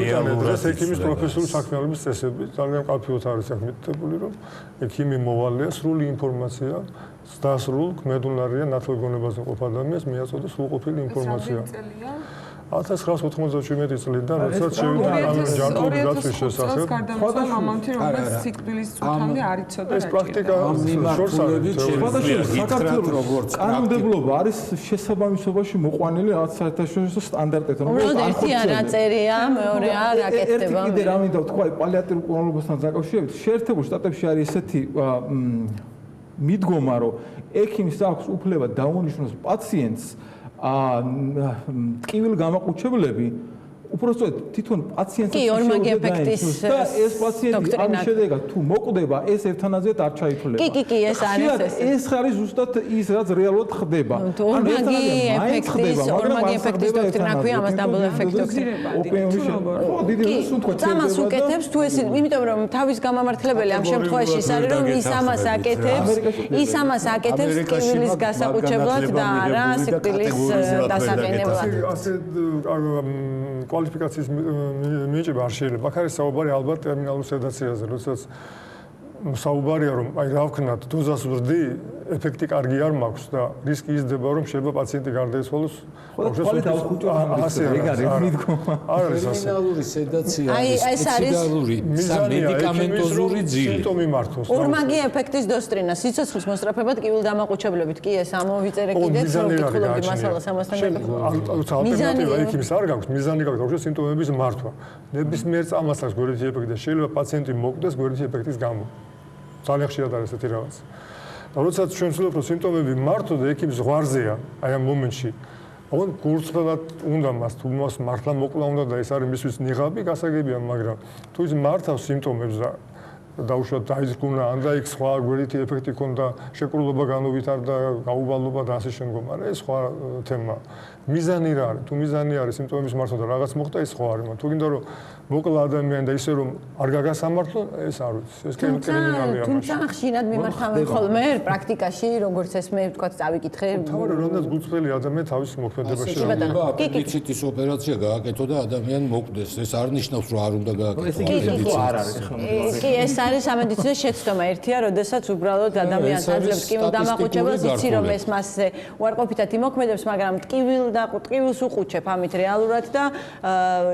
ეს ექიმის პროფესიული საქმიანობის წესები ძალიან კაფეოთ არის აღმეთებული რომ ექიმი მოვალეა სრული ინფორმაცია დასრულ ქმედულარიან ნათლგონებაზე ყოფ ადამიანს მიაწოდა სრულყოფილი ინფორმაცია 1997 წლიდან როდესაც შევიდა ჯანმრთელობის დაცვის შესახებ სხვადასხვა მამამთი რომელიც სიკვდილის წუთამდე არ იცოდა ეს პრაქტიკა შორს არის საქართველოს კანონმდებლობა არის შესაბამისობაში მოყვანილი რაღაც საერთაშორისო სტანდარტებთან უბრალოდ ერთი არა წერია მეორე არ აკეთდება ერთი კიდე რა მინდა თქვა პალიატიურ მკურნალობასთან დაკავშირებით შეერთებულ შტატებში არის ესეთი მიდგომა რომ ექიმს აქვს უფლება დაუნიშნოს პაციენტს ტკივილ გამაყუჩებლები უпростоეთ თვითონ პაციენტს კი, ორმაგი ეფექტის და ეს პაციენტი ამის შედეგად თუ მოკვდება, ეს ევთანაზიად არ ჩაითვლება. კი, ეს არის ეს. ეს არის ზუსტად ის, რაც რეალურად ხდება. ორმაგი ეფექტის დოქტრინა ქვია, ამას დაბლ ეფექტ დოქტრინა. ხო, დიდი რესურსი წამას უკეთებს თუ ეს, იმიტომ რომ თავის გამამართლებელი ამ შემთხვევაში ის არის, რომ ის ამას აკეთებს ტკივილის გასაყუჩებლად და არა სიკვდილის დასაყენებლად. ასე კვალიფიკაციის მიეჭება არ შეიძლება. აქ არის საუბარი ალბათ ტერმინალურ სედაციაზე, როდესაც საუბარია რომ აი რა ვქნათ, დოზას ვრდი, ეფექტი კარგი არ მაქვს და რისკი იზრდება რომ შეიძლება პაციენტი გარდაეცვალოს. ტერმინალური სედაცია არის სპეციალური მედიკამენტოზური ძილი. ორმაგი ეფექტის დოსტრინა, სიცოცხლის მოსწრაფება ტკივილ დამაყუჩებლებით კი ეს ამოვიწერე კიდეც რომ ვკითხულობდი მასალას ამასთან დაკავშირებით. ალტერნატივა იქ არ გაქვს, მიზანი გაქვს ბავშვის სიმპტომების მართვა. ნებისმიერ წამას აქვს გვერდითი ეფექტი და შეიძლება პაციენტი მოკვდეს გვერდითი ეფექტის გამო. ძალიან ხშირად არის ესეთი რაღაც. და როდესაც ჩვენ ვცდილობთ რომ სიმპტომები მართო და ექიმი ზღვარზეა, აი ამ მომენტში, ოღონდ გულწრფელად უნდა მას თუ მას მართლა მოკლა უნდა და ეს არის მისთვის ნიღაბი, გასაგებია, მაგრამ თუ ის მართავს სიმპტომებს და დაუშვათ დაიზრგუნა, ან და იქ სხვა გვერდითი ეფექტი ქონდა, შეკრულობა განუვითარდა, გაუვალობა და ასე შემდგომ, მაგრამ ეს სხვა თემა. მიზანი რა არის? თუ მიზანი არის სიმპტომების მართვა და რაღაც მოხდა, ეს სხვა არის, მაგრამ თუ გინდა რომ მოკლა ადამიანი და ისე რომ არ გაგასამართლო, ეს არ ვიცი. ეს კრიმინალია. თუმცა ხშირად მიმართავენ ხოლმე პრაქტიკაში, როგორც ეს მე ვთქვათ, წავიკითხე. თავარი როდესაც გულწრფელი ადამიანი თავის მოქმედებაში აპენდიციტის ოპერაცია გააკეთო და ადამიანი მოკვდეს. ეს არ ნიშნავს რომ არ უნდა გააკეთო. კი, ეს არის სამედიცინო შეცდომა ერთია, როდესაც უბრალოდ ადამიანს აძლევს ტკივილ დამაყუჩებელს, იცი რომ ეს მასზე უარყოფითად იმოქმედებს, მაგრამ ტკივილს უყუჩებ ამით რეალურად და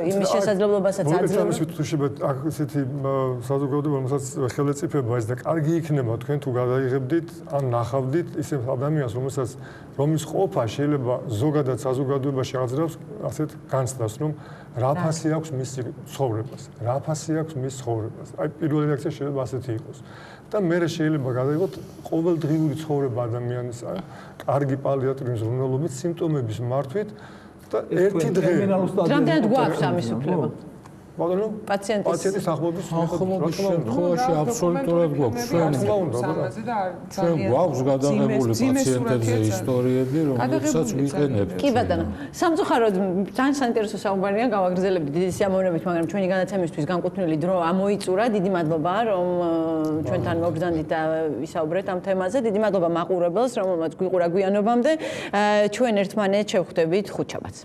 იმის შესაძლებლობასაც აძლევს. ამის თუშებად ასეთი საზოგადოება, რომელსაც ხელეწიფება ეს და კარგი იქნება თქვენ თუ გადაიღებდით ან ნახავდით ისე ადამიანს, რომლის ყოფა შეიძლება ზოგადად საზოგადოებაში აღწევს ასეთ განცდას, რომ რა ფასი აქვს მის ცხოვრებას. რა ფასი აქვს მის ცხოვრებას. აი პირველი რეაქცია შეიძლება ასეთი იყოს. და მე შეიძლება გადაიღოთ ყოველდღიური ცხოვრება ადამიანის, კარგი პალიატიური მზრუნველობით, სიმპტომების მართვით და ერთი დღე რამდენად გვაქვს ამის უფლება? ბატონო, პაციენტის ახმობის შემთხვევაში აბსოლუტურად გვაქვს. ჩვენ გვაქვს გადაღებული პაციენტებზე ისტორიები, რომელსაც ვიყენებთ. კი ბატონო, სამწუხაროდ ძალიან საინტერესო საუბარია, გავაგრძელებთ დიდი სიამოვნებით, მაგრამ ჩვენი განაცემისთვის განკუთვნილი დრო ამოიწურა. დიდი მადლობა, რომ ჩვენთან მოგზავნით და ვისაუბრეთ ამ თემაზე. დიდი მადლობა მაყურებელს, რომელმაც გვიყურა გვიანობამდე. ჩვენ ერთმანეთს შევხვდებით ხუთშაბათს.